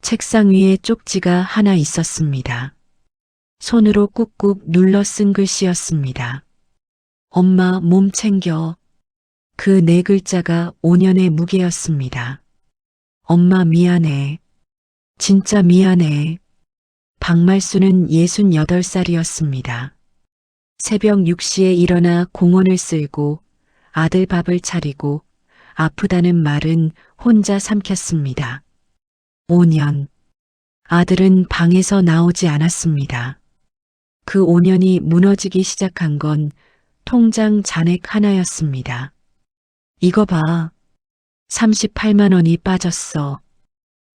책상 위에 쪽지가 하나 있었습니다. 손으로 꾹꾹 눌러 쓴 글씨였습니다. 엄마 몸 챙겨. 그 네 글자가 5년의 무게였습니다. 엄마 미안해. 진짜 미안해. 박말수는 68살이었습니다. 새벽 6시에 일어나 공원을 쓸고 아들 밥을 차리고 아프다는 말은 혼자 삼켰습니다. 5년. 아들은 방에서 나오지 않았습니다. 그 5년이 무너지기 시작한 건 통장 잔액 하나였습니다. 이거 봐. 38만 원이 빠졌어.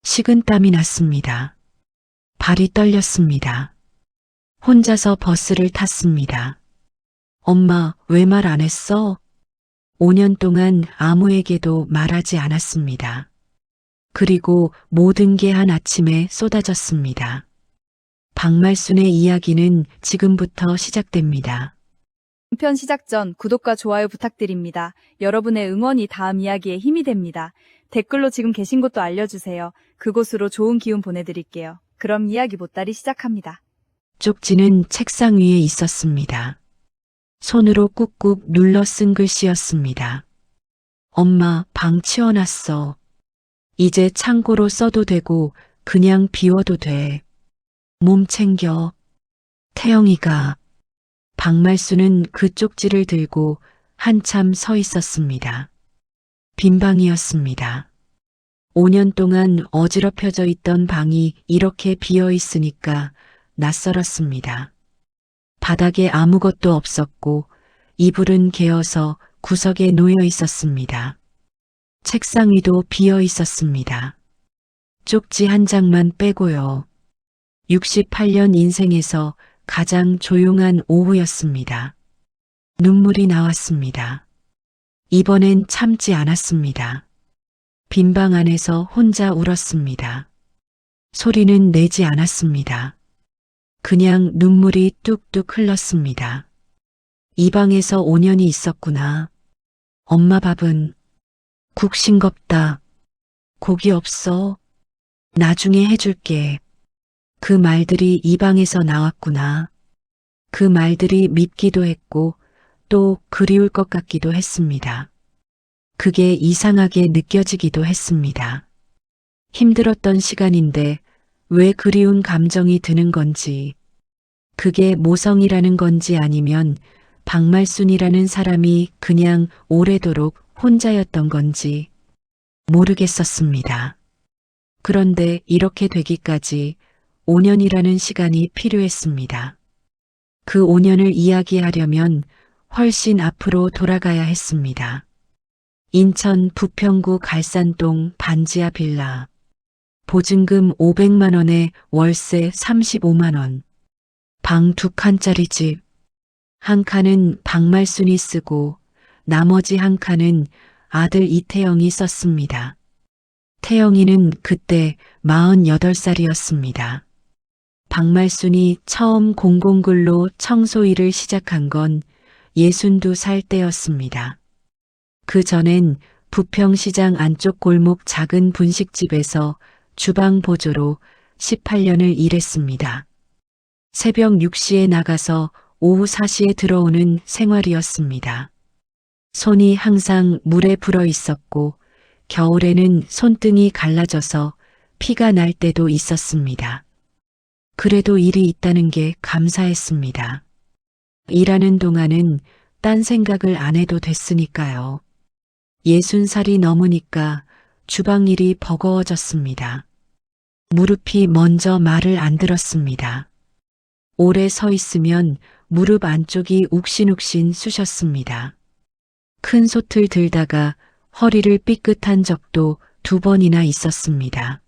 식은땀이 났습니다. 발이 떨렸습니다. 혼자서 버스를 탔습니다. 엄마, 왜 말 안 했어? 5년 동안 아무에게도 말하지 않았습니다. 그리고 모든 게 한 아침에 쏟아졌습니다. 박말순의 이야기는 지금부터 시작됩니다. 편 시작 전 구독과 좋아요 부탁드립니다. 여러분의 응원이 다음 이야기에 힘이 됩니다. 댓글로 지금 계신 곳도 알려주세요. 그곳으로 좋은 기운 보내드릴게요. 그럼 이야기 보따리 시작합니다. 쪽지는 책상 위에 있었습니다. 손으로 꾹꾹 눌러 쓴 글씨였습니다. 엄마, 방 치워놨어. 이제 창고로 써도 되고 그냥 비워도 돼. 몸 챙겨. 태영이가. 박말수는 그 쪽지를 들고 한참 서 있었습니다. 빈 방이었습니다. 5년 동안 어지럽혀져 있던 방이 이렇게 비어 있으니까 낯설었습니다. 바닥에 아무것도 없었고 이불은 개어서 구석에 놓여 있었습니다. 책상 위도 비어 있었습니다. 쪽지 한 장만 빼고요. 68년 인생에서 가장 조용한 오후였습니다. 눈물이 나왔습니다. 이번엔 참지 않았습니다. 빈 방 안에서 혼자 울었습니다. 소리는 내지 않았습니다. 그냥 눈물이 뚝뚝 흘렀습니다. 이 방에서 5년이 있었구나. 엄마 밥은 국 싱겁다. 고기 없어. 나중에 해줄게. 그 말들이 이 방에서 나왔구나. 그 말들이 밉기도 했고 또 그리울 것 같기도 했습니다. 그게 이상하게 느껴지기도 했습니다. 힘들었던 시간인데 왜 그리운 감정이 드는 건지, 그게 모성이라는 건지 아니면 박말순이라는 사람이 그냥 오래도록 혼자였던 건지 모르겠었습니다. 그런데 이렇게 되기까지 5년이라는 시간이 필요했습니다. 그 5년을 이야기하려면 훨씬 앞으로 돌아가야 했습니다. 인천 부평구 갈산동 반지하 빌라. 보증금 500만 원에 월세 35만 원. 방 2칸짜리 집. 한 칸은 박말순이 쓰고 나머지 한 칸은 아들 이태영이 썼습니다. 태영이는 그때 48살이었습니다. 박말순이 처음 공공글로 청소 일을 시작한 건 62살 때였습니다. 그 전엔 부평시장 안쪽 골목 작은 분식집에서 주방 보조로 18년을 일했습니다. 새벽 6시에 나가서 오후 4시에 들어오는 생활이었습니다. 손이 항상 물에 불어 있었고 겨울에는 손등이 갈라져서 피가 날 때도 있었습니다. 그래도 일이 있다는 게 감사했습니다. 일하는 동안은 딴 생각을 안 해도 됐으니까요. 60살이 넘으니까 주방 일이 버거워졌습니다. 무릎이 먼저 말을 안 들었습니다. 오래 서 있으면 무릎 안쪽이 욱신욱신 쑤셨습니다. 큰 솥을 들다가 허리를 삐끗한 적도 2번이나 있었습니다.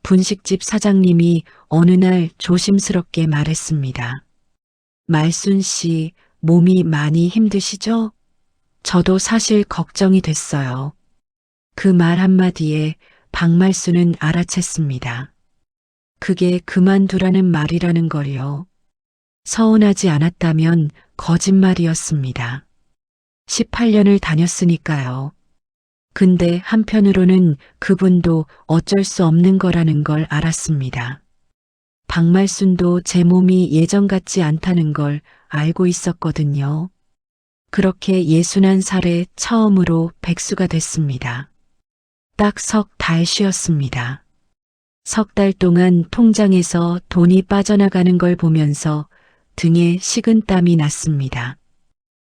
분식집 사장님이 어느 날 조심스럽게 말했습니다. 말순 씨, 몸이 많이 힘드시죠? 저도 사실 걱정이 됐어요. 그 말 한마디에 박말순은 알아챘습니다. 그게 그만두라는 말이라는 걸요. 서운하지 않았다면 거짓말이었습니다. 18년을 다녔으니까요. 근데 한편으로는 그분도 어쩔 수 없는 거라는 걸 알았습니다. 박말순도 제 몸이 예전 같지 않다는 걸 알고 있었거든요. 그렇게 61살에 처음으로 백수가 됐습니다. 딱 석 달 쉬었습니다. 석 달 동안 통장에서 돈이 빠져나가는 걸 보면서 등에 식은땀이 났습니다.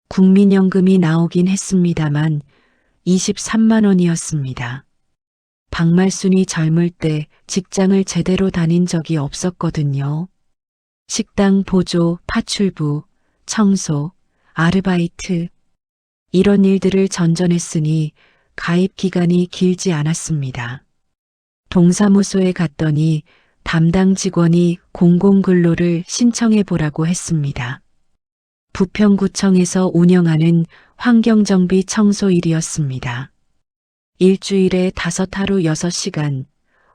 국민연금이 나오긴 했습니다만 23만 원이었습니다. 박말순이 젊을 때 직장을 제대로 다닌 적이 없었거든요. 식당 보조, 파출부, 청소, 아르바이트 이런 일들을 전전했으니 가입 기간이 길지 않았습니다. 동사무소에 갔더니 담당 직원이 공공근로를 신청해 보라고 했습니다. 부평구청에서 운영하는 환경정비 청소 일이었습니다. 일주일에 5하루 6시간,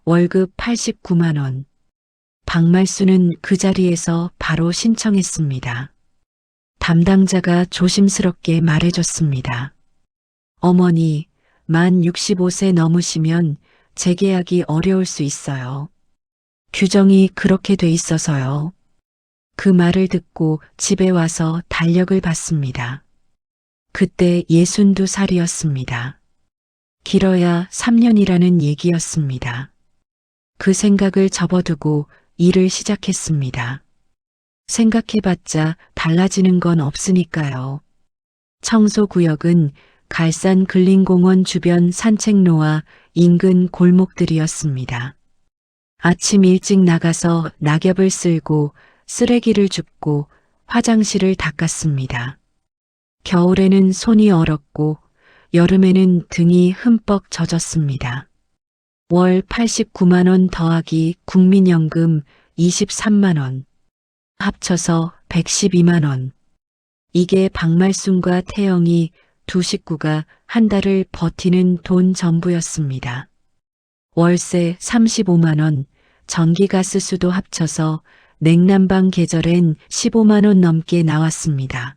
월급 89만 원. 박말순은 그 자리에서 바로 신청했습니다. 담당자가 조심스럽게 말해줬습니다. 어머니, 만 65세 넘으시면 재계약이 어려울 수 있어요. 규정이 그렇게 돼 있어서요. 그 말을 듣고 집에 와서 달력을 봤습니다. 그때 62살이었습니다. 길어야 3년이라는 얘기였습니다. 그 생각을 접어두고 일을 시작했습니다. 생각해봤자 달라지는 건 없으니까요. 청소구역은 갈산 근린공원 주변 산책로와 인근 골목들이었습니다. 아침 일찍 나가서 낙엽을 쓸고 쓰레기를 줍고 화장실을 닦았습니다. 겨울에는 손이 얼었고 여름에는 등이 흠뻑 젖었습니다. 월 89만 원 더하기 국민연금 23만 원, 합쳐서 112만 원. 이게 박말순과 태영이 두 식구가 한 달을 버티는 돈 전부였습니다. 월세 35만 원, 전기가스수도 합쳐서 냉난방 계절엔 15만 원 넘게 나왔습니다.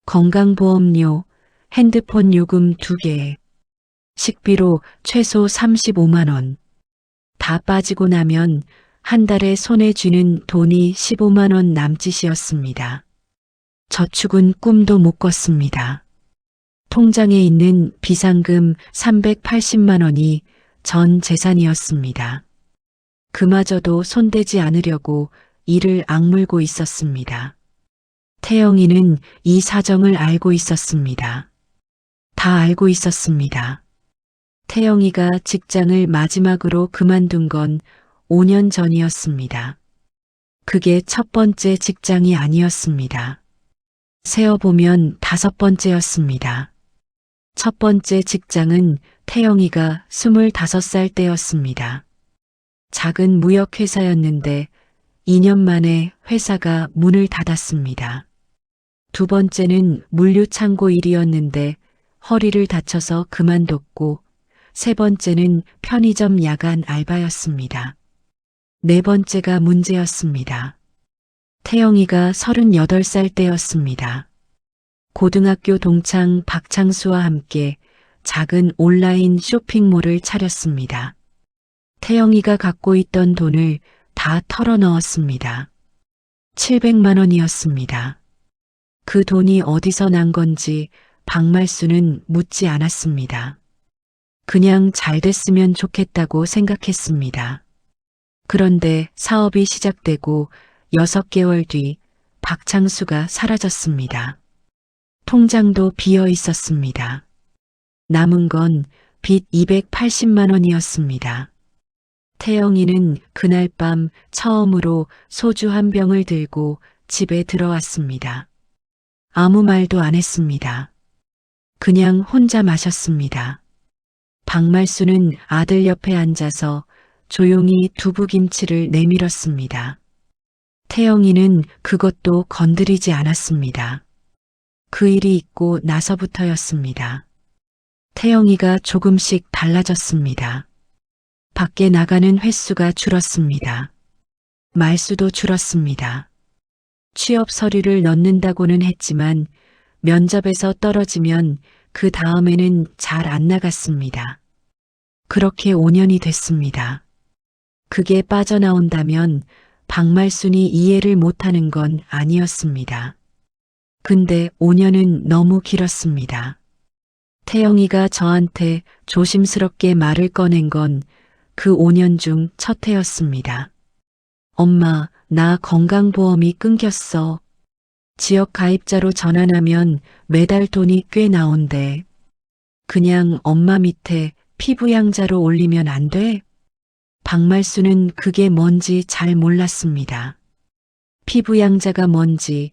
건강보험료, 핸드폰 요금 2개, 식비로 최소 35만 원. 다 빠지고 나면 한 달에 손에 쥐는 돈이 15만 원 남짓이었습니다. 저축은 꿈도 못 꿨습니다. 통장에 있는 비상금 380만 원이 전 재산이었습니다. 그마저도 손대지 않으려고 이를 악물고 있었습니다. 태영이는 이 사정을 알고 있었습니다. 다 알고 있었습니다. 태영이가 직장을 마지막으로 그만둔 건 5년 전이었습니다. 그게 첫 번째 직장이 아니었습니다. 세어보면 5번째였습니다. 첫 번째 직장은 태영이가 25살 때였습니다. 작은 무역회사였는데 2년 만에 회사가 문을 닫았습니다. 두 번째는 물류창고 일이었는데 허리를 다쳐서 그만뒀고 세 번째는 편의점 야간 알바였습니다. 네 번째가 문제였습니다. 태영이가 38살 때였습니다. 고등학교 동창 박창수와 함께 작은 온라인 쇼핑몰을 차렸습니다. 태영이가 갖고 있던 돈을 다 털어 넣었습니다. 700만 원이었습니다. 그 돈이 어디서 난 건지 박말순은 묻지 않았습니다. 그냥 잘 됐으면 좋겠다고 생각했습니다. 그런데 사업이 시작되고 6개월 뒤 박창수가 사라졌습니다. 통장도 비어 있었습니다. 남은 건 빚 280만 원이었습니다. 태영이는 그날 밤 처음으로 소주 한 병을 들고 집에 들어왔습니다. 아무 말도 안 했습니다. 그냥 혼자 마셨습니다. 박말순은 아들 옆에 앉아서 조용히 두부김치를 내밀었습니다. 태영이는 그것도 건드리지 않았습니다. 그 일이 있고 나서부터였습니다. 태영이가 조금씩 달라졌습니다. 밖에 나가는 횟수가 줄었습니다. 말수도 줄었습니다. 취업 서류를 넣는다고는 했지만 면접에서 떨어지면 그 다음에는 잘 안 나갔습니다. 그렇게 5년이 됐습니다. 그게 빠져나온다면 박말순이 이해를 못하는 건 아니었습니다. 근데 5년은 너무 길었습니다. 태영이가 저한테 조심스럽게 말을 꺼낸 건 그 5년 중 첫 해였습니다. 엄마, 나 건강보험이 끊겼어. 지역 가입자로 전환하면 매달 돈이 꽤 나온대. 그냥 엄마 밑에 피부양자로 올리면 안 돼? 박말수는 그게 뭔지 잘 몰랐습니다. 피부양자가 뭔지,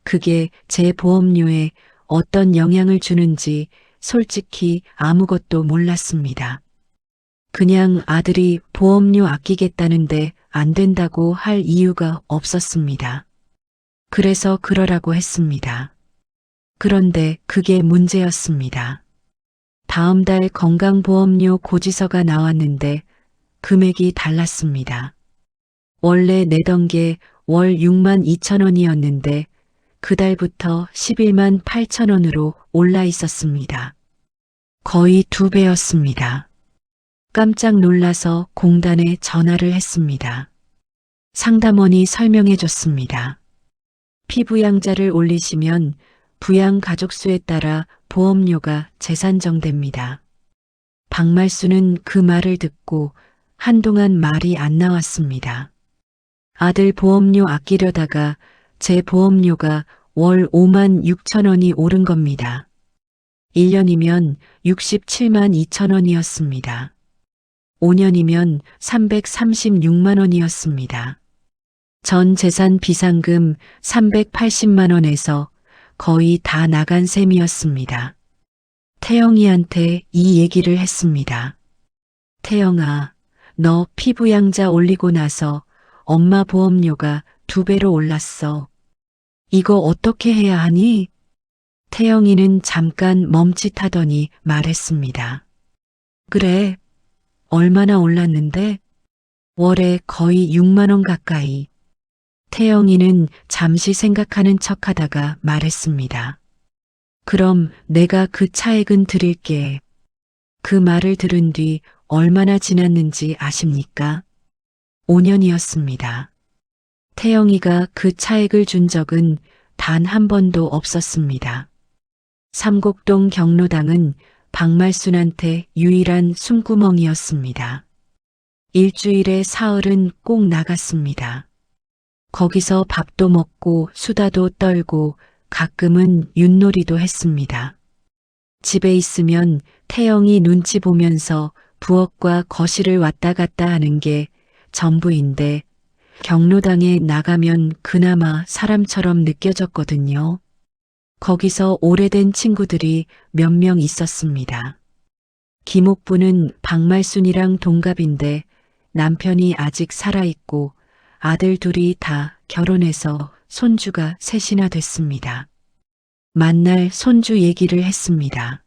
그게 제 보험료에 어떤 영향을 주는지 솔직히 아무것도 몰랐습니다. 그냥 아들이 보험료 아끼겠다는데 안 된다고 할 이유가 없었습니다. 그래서 그러라고 했습니다. 그런데 그게 문제였습니다. 다음 달 건강보험료 고지서가 나왔는데 금액이 달랐습니다. 원래 내던 게 월 6만 2천 원이었는데 그달부터 11만 8천 원으로 올라 있었습니다. 거의 2배였습니다. 깜짝 놀라서 공단에 전화를 했습니다. 상담원이 설명해 줬습니다. 피부양자를 올리시면 부양 가족수에 따라 보험료가 재산정됩니다. 박말수는 그 말을 듣고 한동안 말이 안 나왔습니다. 아들 보험료 아끼려다가 제 보험료가 월 5만 6천 원이 오른 겁니다. 1년이면 67만 2천 원이었습니다. 5년이면 336만 원이었습니다. 전 재산 비상금 380만 원에서 거의 다 나간 셈이었습니다. 태영이한테 이 얘기를 했습니다. 태영아, 너 피부양자 올리고 나서 엄마 보험료가 2배로 올랐어. 이거 어떻게 해야 하니? 태영이는 잠깐 멈칫하더니 말했습니다. 그래, 얼마나 올랐는데? 월에 거의 6만 원 가까이. 태영이는 잠시 생각하는 척하다가 말했습니다. 그럼 내가 그 차액은 드릴게. 그 말을 들은 뒤 얼마나 지났는지 아십니까? 5년이었습니다. 태영이가 그 차액을 준 적은 단 한 번도 없었습니다. 삼곡동 경로당은 박말순한테 유일한 숨구멍이었습니다. 일주일에 사흘은 꼭 나갔습니다. 거기서 밥도 먹고 수다도 떨고 가끔은 윷놀이도 했습니다. 집에 있으면 태영이 눈치 보면서 부엌과 거실을 왔다 갔다 하는 게 전부인데 경로당에 나가면 그나마 사람처럼 느껴졌거든요. 거기서 오래된 친구들이 몇 명 있었습니다. 김옥부는 박말순이랑 동갑인데 남편이 아직 살아있고 아들 둘이 다 결혼해서 손주가 셋이나 됐습니다. 만날 손주 얘기를 했습니다.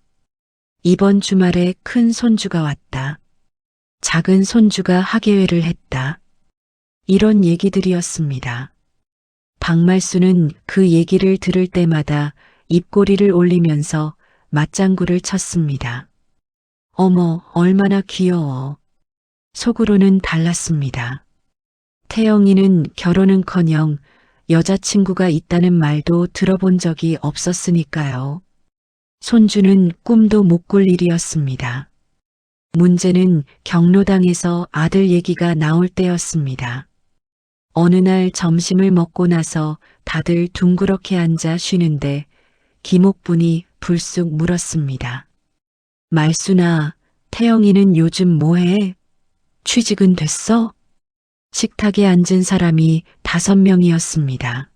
이번 주말에 큰 손주가 왔다. 작은 손주가 학예회를 했다. 이런 얘기들이었습니다. 박말수는 그 얘기를 들을 때마다 입꼬리를 올리면서 맞장구를 쳤습니다. 어머, 얼마나 귀여워. 속으로는 달랐습니다. 태영이는 결혼은커녕 여자친구가 있다는 말도 들어본 적이 없었으니까요. 손주는 꿈도 못 꿀 일이었습니다. 문제는 경로당에서 아들 얘기가 나올 때였습니다. 어느 날 점심을 먹고 나서 다들 둥그렇게 앉아 쉬는데 김옥분이 불쑥 물었습니다. 말순아, 태영이는 요즘 뭐해? 취직은 됐어? 식탁에 앉은 사람이 5명이었습니다.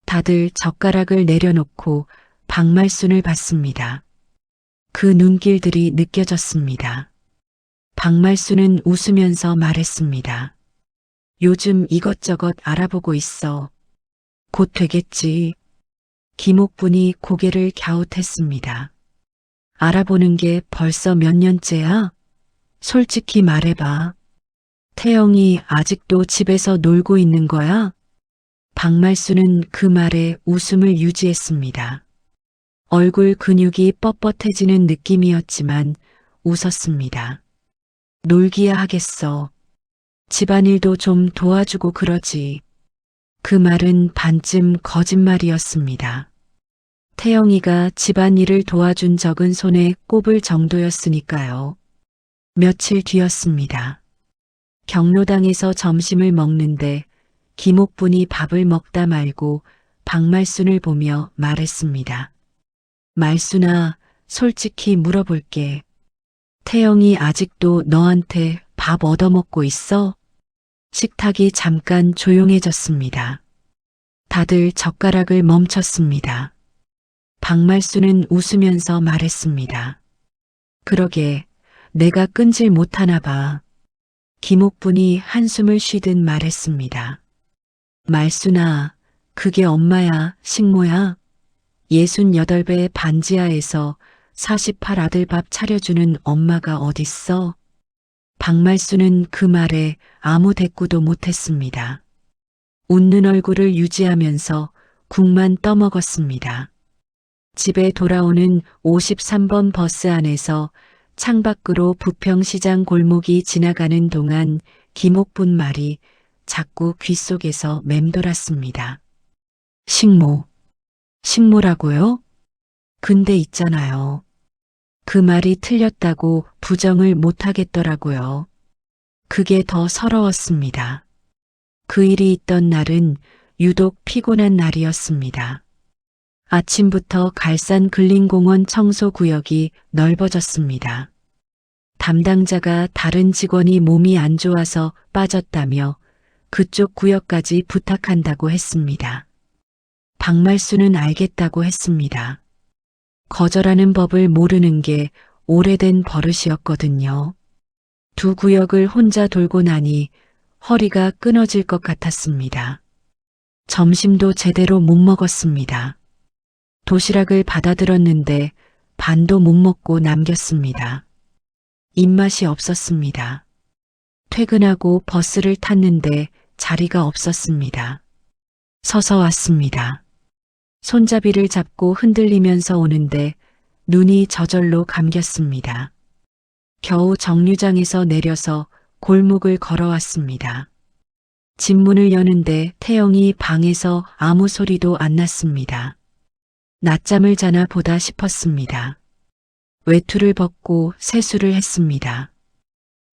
다들 젓가락을 내려놓고 박말순을 봤습니다. 그 눈길들이 느껴졌습니다. 박말순은 웃으면서 말했습니다. 요즘 이것저것 알아보고 있어. 곧 되겠지. 김옥분이 고개를 갸웃했습니다. 알아보는 게 벌써 몇 년째야? 솔직히 말해봐. 태영이 아직도 집에서 놀고 있는 거야? 박말수는 그 말에 웃음을 유지했습니다. 얼굴 근육이 뻣뻣해지는 느낌이었지만 웃었습니다. 놀기야 하겠어. 집안일도 좀 도와주고 그러지. 그 말은 반쯤 거짓말이었습니다. 태영이가 집안일을 도와준 적은 손에 꼽을 정도였으니까요. 며칠 뒤였습니다. 경로당에서 점심을 먹는데 김옥분이 밥을 먹다 말고 박말순을 보며 말했습니다. 말순아, 솔직히 물어볼게. 태영이 아직도 너한테 밥 얻어먹고 있어? 식탁이 잠깐 조용해졌습니다. 다들 젓가락을 멈췄습니다. 박말순은 웃으면서 말했습니다. 그러게, 내가 끈질 못하나 봐. 김옥분이 한숨을 쉬듯 말했습니다. 말순아, 그게 엄마야, 식모야. 68배 반지하에서 48 아들 밥 차려주는 엄마가 어딨어? 박말순은 그 말에 아무 대꾸도 못했습니다. 웃는 얼굴을 유지하면서 국만 떠먹었습니다. 집에 돌아오는 53번 버스 안에서 창밖으로 부평시장 골목이 지나가는 동안 김옥분 말이 자꾸 귓속에서 맴돌았습니다. 식모. 식모라고요? 근데 있잖아요. 그 말이 틀렸다고 부정을 못하겠더라고요. 그게 더 서러웠습니다. 그 일이 있던 날은 유독 피곤한 날이었습니다. 아침부터 갈산 근린공원 청소구역이 넓어졌습니다. 담당자가 다른 직원이 몸이 안 좋아서 빠졌다며 그쪽 구역까지 부탁한다고 했습니다. 박말순은 알겠다고 했습니다. 거절하는 법을 모르는 게 오래된 버릇이었거든요. 두 구역을 혼자 돌고 나니 허리가 끊어질 것 같았습니다. 점심도 제대로 못 먹었습니다. 도시락을 받아들었는데 반도 못 먹고 남겼습니다. 입맛이 없었습니다. 퇴근하고 버스를 탔는데 자리가 없었습니다. 서서 왔습니다. 손잡이를 잡고 흔들리면서 오는데 눈이 저절로 감겼습니다. 겨우 정류장에서 내려서 골목을 걸어왔습니다. 집 문을 여는데 태영이 방에서 아무 소리도 안 났습니다. 낮잠을 자나 보다 싶었습니다. 외투를 벗고 세수를 했습니다.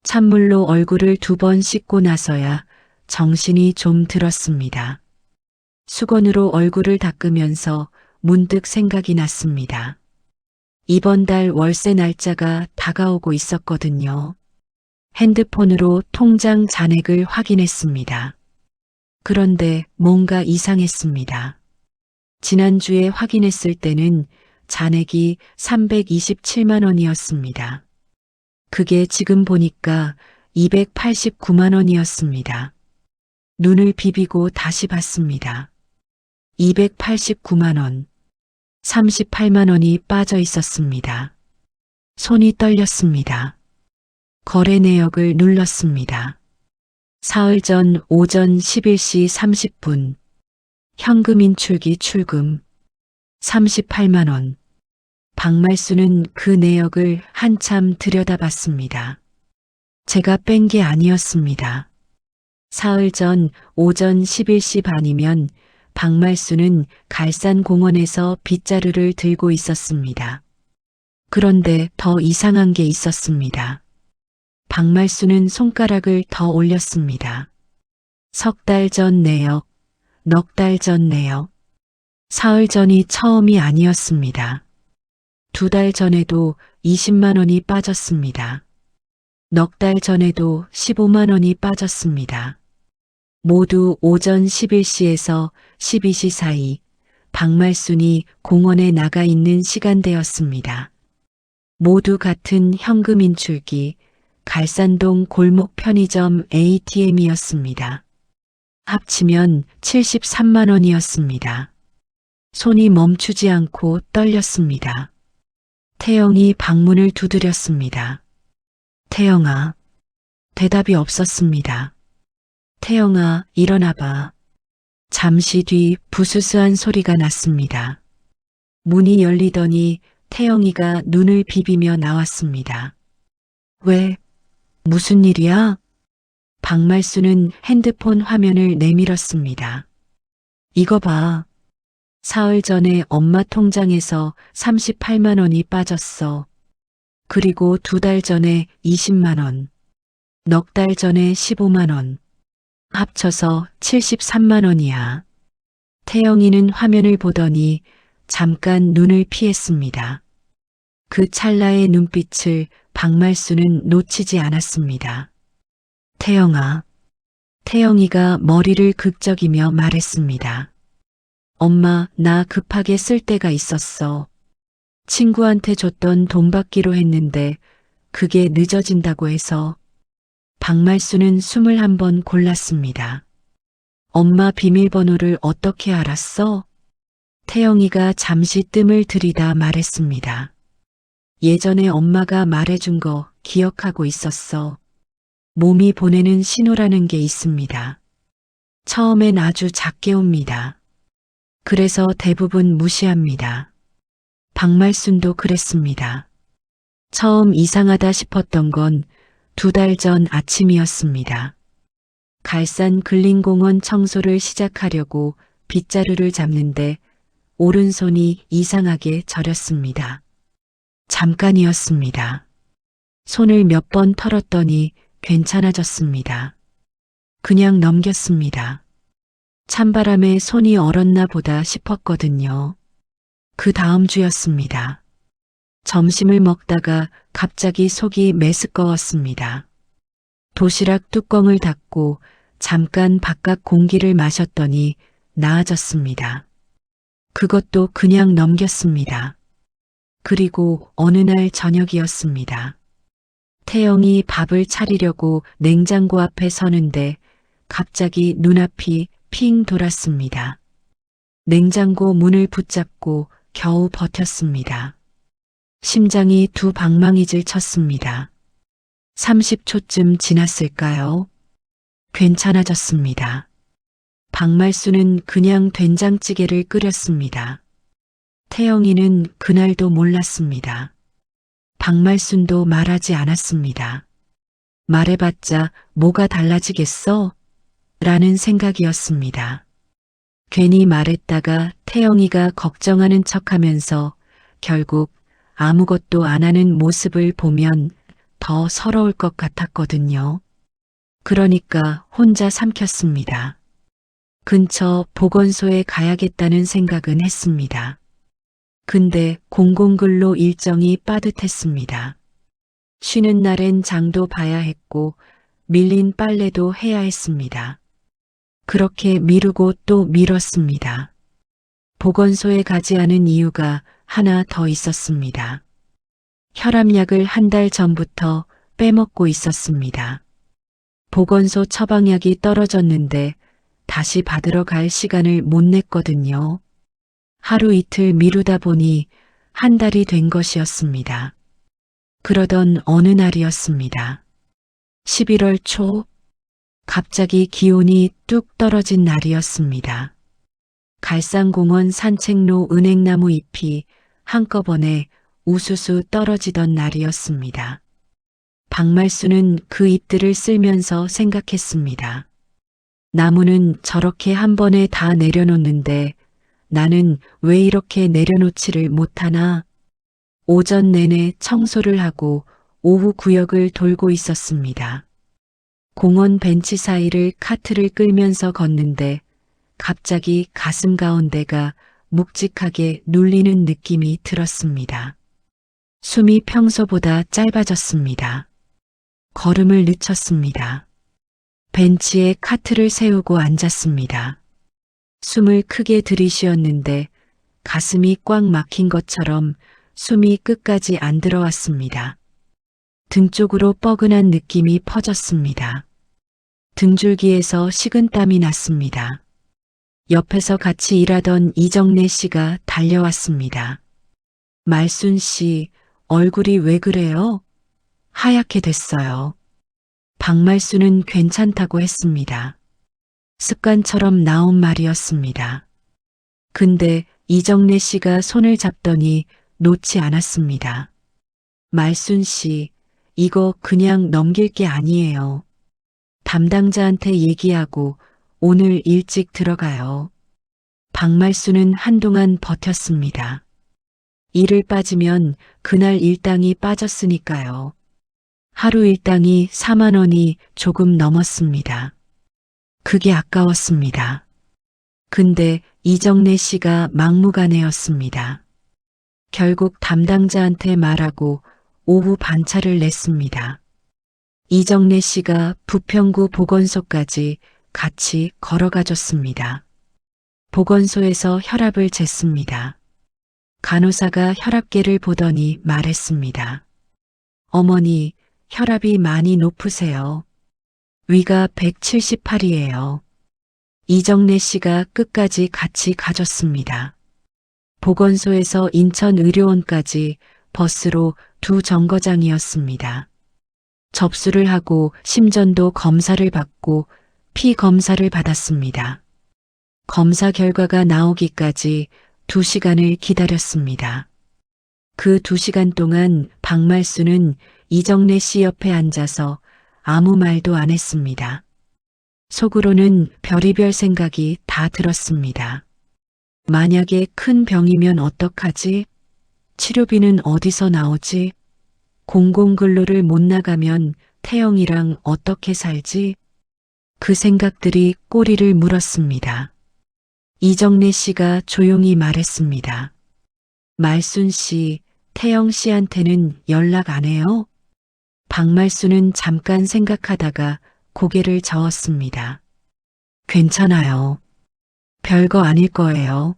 찬물로 얼굴을 2번 씻고 나서야 정신이 좀 들었습니다. 수건으로 얼굴을 닦으면서 문득 생각이 났습니다. 이번 달 월세 날짜가 다가오고 있었거든요. 핸드폰으로 통장 잔액을 확인했습니다. 그런데 뭔가 이상했습니다. 지난주에 확인했을 때는 잔액이 327만 원이었습니다. 그게 지금 보니까 289만 원이었습니다. 눈을 비비고 다시 봤습니다. 289만 원, 38만 원이 빠져 있었습니다. 손이 떨렸습니다. 거래 내역을 눌렀습니다. 사흘 전 오전 11시 30분, 현금 인출기 출금, 38만 원. 박말순은 그 내역을 한참 들여다봤습니다. 제가 뺀 게 아니었습니다. 사흘 전 오전 11시 반이면 박말순은 갈산공원에서 빗자루를 들고 있었습니다. 그런데 더 이상한 게 있었습니다. 박말순은 손가락을 더 올렸습니다. 3달 전 내역, 넉 달 전 내역, 사흘 전이 처음이 아니었습니다. 2달 전에도 20만 원이 빠졌습니다. 넉 달 전에도 15만 원이 빠졌습니다. 모두 오전 11시에서 12시 사이 박말순이 공원에 나가 있는 시간대였습니다. 모두 같은 현금 인출기, 갈산동 골목 편의점 ATM이었습니다. 합치면 73만 원이었습니다. 손이 멈추지 않고 떨렸습니다. 태영이 방문을 두드렸습니다. 태영아. 대답이 없었습니다. 태영아, 일어나봐. 잠시 뒤 부스스한 소리가 났습니다. 문이 열리더니 태영이가 눈을 비비며 나왔습니다. 왜? 무슨 일이야? 박말수는 핸드폰 화면을 내밀었습니다. 이거 봐. 사흘 전에 엄마 통장에서 38만 원이 빠졌어. 그리고 2달 전에 20만 원. 넉 달 전에 15만 원. 합쳐서 73만 원이야. 태영이는 화면을 보더니 잠깐 눈을 피했습니다. 그 찰나의 눈빛을 박말수는 놓치지 않았습니다. 태영아. 태영이가 머리를 극적이며 말했습니다. 엄마, 나 급하게 쓸 때가 있었어. 친구한테 줬던 돈 받기로 했는데 그게 늦어진다고 해서. 박말수는 숨을 한번 골랐습니다. 엄마 비밀번호를 어떻게 알았어? 태영이가 잠시 뜸을 들이다 말했습니다. 예전에 엄마가 말해준 거 기억하고 있었어. 몸이 보내는 신호라는 게 있습니다. 처음엔 아주 작게 옵니다. 그래서 대부분 무시합니다. 박말순도 그랬습니다. 처음 이상하다 싶었던 건 2달 전 아침이었습니다. 갈산 근린공원 청소를 시작하려고 빗자루를 잡는데 오른손이 이상하게 저렸습니다. 잠깐이었습니다. 손을 몇 번 털었더니 괜찮아졌습니다. 그냥 넘겼습니다. 찬바람에 손이 얼었나 보다 싶었거든요. 그 다음 주였습니다. 점심을 먹다가 갑자기 속이 메스꺼웠습니다. 도시락 뚜껑을 닫고 잠깐 바깥 공기를 마셨더니 나아졌습니다. 그것도 그냥 넘겼습니다. 그리고 어느 날 저녁이었습니다. 태영이 밥을 차리려고 냉장고 앞에 서는데 갑자기 눈앞이 핑 돌았습니다. 냉장고 문을 붙잡고 겨우 버텼습니다. 심장이 두 방망이질 쳤습니다. 30초쯤 지났을까요? 괜찮아졌습니다. 박말수는 그냥 된장찌개를 끓였습니다. 태영이는 그날도 몰랐습니다. 박말순도 말하지 않았습니다. 말해봤자 뭐가 달라지겠어? 라는 생각이었습니다. 괜히 말했다가 태영이가 걱정하는 척하면서 결국 아무것도 안 하는 모습을 보면 더 서러울 것 같았거든요. 그러니까 혼자 삼켰습니다. 근처 보건소에 가야겠다는 생각은 했습니다. 근데 공공근로 일정이 빠듯했습니다. 쉬는 날엔 장도 봐야 했고 밀린 빨래도 해야 했습니다. 그렇게 미루고 또 미뤘습니다. 보건소에 가지 않은 이유가 하나 더 있었습니다. 혈압약을 1달 전부터 빼먹고 있었습니다. 보건소 처방약이 떨어졌는데 다시 받으러 갈 시간을 못 냈거든요. 하루 이틀 미루다 보니 1달이 된 것이었습니다. 그러던 어느 날이었습니다. 11월 초, 갑자기 기온이 뚝 떨어진 날이었습니다. 갈산공원 산책로 은행나무 잎이 한꺼번에 우수수 떨어지던 날이었습니다. 박말수는 그 잎들을 쓸면서 생각했습니다. 나무는 저렇게 한 번에 다 내려놓는데 나는 왜 이렇게 내려놓지를 못하나? 오전 내내 청소를 하고 오후 구역을 돌고 있었습니다. 공원 벤치 사이를 카트를 끌면서 걷는데 갑자기 가슴 가운데가 묵직하게 눌리는 느낌이 들었습니다. 숨이 평소보다 짧아졌습니다. 걸음을 늦췄습니다. 벤치에 카트를 세우고 앉았습니다. 숨을 크게 들이쉬었는데 가슴이 꽉 막힌 것처럼 숨이 끝까지 안 들어왔습니다. 등 쪽으로 뻐근한 느낌이 퍼졌습니다. 등줄기에서 식은땀이 났습니다. 옆에서 같이 일하던 이정래 씨가 달려왔습니다. 말순 씨, 얼굴이 왜 그래요? 하얗게 됐어요. 박말순은 괜찮다고 했습니다. 습관처럼 나온 말이었습니다. 근데 이정래 씨가 손을 잡더니 놓지 않았습니다. 말순 씨, 이거 그냥 넘길 게 아니에요. 담당자한테 얘기하고 오늘 일찍 들어가요. 박말순은 한동안 버텼습니다. 일을 빠지면 그날 일당이 빠졌으니까요. 하루 일당이 4만 원이 조금 넘었습니다. 그게 아까웠습니다. 근데 이정래 씨가 막무가내였습니다. 결국 담당자한테 말하고 오후 반차를 냈습니다. 이정래 씨가 부평구 보건소까지 같이 걸어가 줬습니다. 보건소에서 혈압을 쟀습니다. 간호사가 혈압계를 보더니 말했습니다. 어머니, 혈압이 많이 높으세요. 위가 178이에요. 이정래 씨가 끝까지 같이 가줬습니다. 보건소에서 인천의료원까지 버스로 2정거장이었습니다. 접수를 하고 심전도 검사를 받고 피 검사를 받았습니다. 검사 결과가 나오기까지 2시간을 기다렸습니다. 그 2시간 동안 박말순은 이정래 씨 옆에 앉아서 아무 말도 안 했습니다. 속으로는 별의별 생각이 다 들었습니다. 만약에 큰 병이면 어떡하지? 치료비는 어디서 나오지? 공공근로를 못 나가면 태영이랑 어떻게 살지? 그 생각들이 꼬리를 물었습니다. 이정래 씨가 조용히 말했습니다. 말순 씨, 태영 씨한테는 연락 안 해요? 박말순은 잠깐 생각하다가 고개를 저었습니다. 괜찮아요. 별거 아닐 거예요.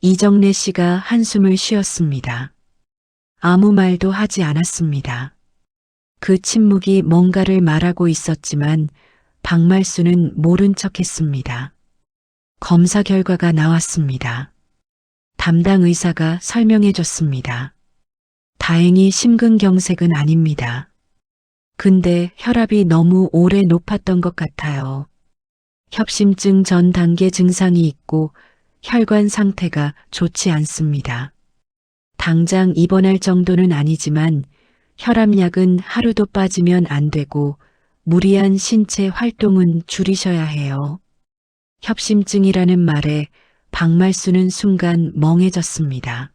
이정래 씨가 한숨을 쉬었습니다. 아무 말도 하지 않았습니다. 그 침묵이 뭔가를 말하고 있었지만 박말순은 모른 척했습니다. 검사 결과가 나왔습니다. 담당 의사가 설명해 줬습니다. 다행히 심근경색은 아닙니다. 근데 혈압이 너무 오래 높았던 것 같아요. 협심증 전 단계 증상이 있고 혈관 상태가 좋지 않습니다. 당장 입원할 정도는 아니지만 혈압약은 하루도 빠지면 안 되고 무리한 신체 활동은 줄이셔야 해요. 협심증이라는 말에 박말순은 순간 멍해졌습니다.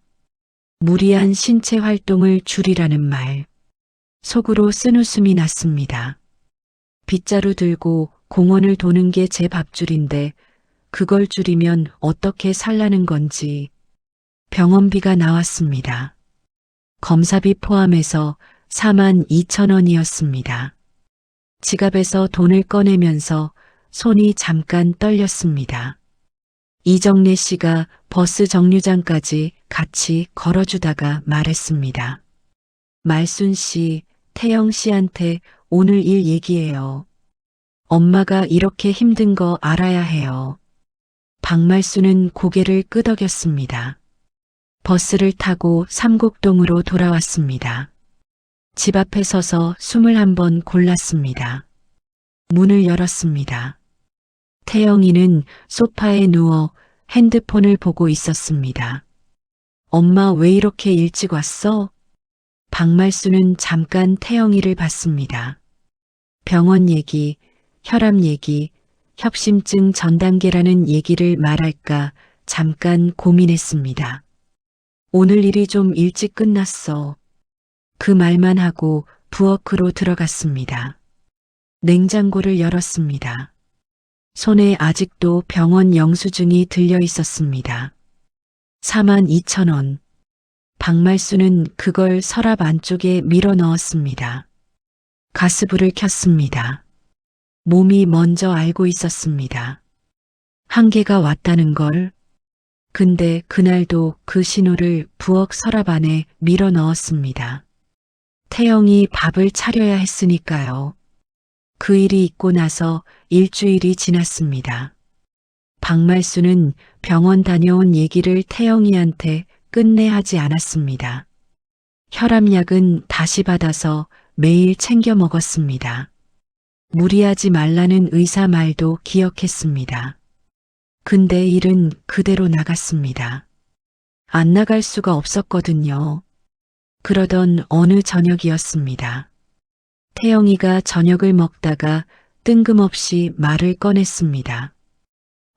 무리한 신체 활동을 줄이라는 말. 속으로 쓴웃음이 났습니다. 빗자루 들고 공원을 도는 게 제 밥줄인데 그걸 줄이면 어떻게 살라는 건지. 병원비가 나왔습니다. 검사비 포함해서 4만 2천 원이었습니다. 지갑에서 돈을 꺼내면서 손이 잠깐 떨렸습니다. 이정래 씨가 버스 정류장까지 같이 걸어주다가 말했습니다. 말순 씨, 태영 씨한테 오늘 일 얘기해요. 엄마가 이렇게 힘든 거 알아야 해요. 박말순은 고개를 끄덕였습니다. 버스를 타고 삼곡동으로 돌아왔습니다. 집 앞에 서서 숨을 한번 골랐습니다. 문을 열었습니다. 태영이는 소파에 누워 핸드폰을 보고 있었습니다. 엄마 왜 이렇게 일찍 왔어? 박말순은 잠깐 태영이를 봤습니다. 병원 얘기, 혈압 얘기, 협심증 전 단계라는 얘기를 말할까 잠깐 고민했습니다. 오늘 일이 좀 일찍 끝났어. 그 말만 하고 부엌으로 들어갔습니다. 냉장고를 열었습니다. 손에 아직도 병원 영수증이 들려 있었습니다. 4만 2천 원. 박말순은 그걸 서랍 안쪽에 밀어 넣었습니다. 가스불을 켰습니다. 몸이 먼저 알고 있었습니다. 한계가 왔다는 걸. 근데 그날도 그 신호를 부엌 서랍 안에 밀어 넣었습니다. 태영이 밥을 차려야 했으니까요. 그 일이 있고 나서 일주일이 지났습니다. 박말순은 병원 다녀온 얘기를 태영이한테 끝내 하지 않았습니다. 혈압약은 다시 받아서 매일 챙겨 먹었습니다. 무리하지 말라는 의사 말도 기억했습니다. 근데 일은 그대로 나갔습니다. 안 나갈 수가 없었거든요. 그러던 어느 저녁이었습니다. 태영이가 저녁을 먹다가 뜬금없이 말을 꺼냈습니다.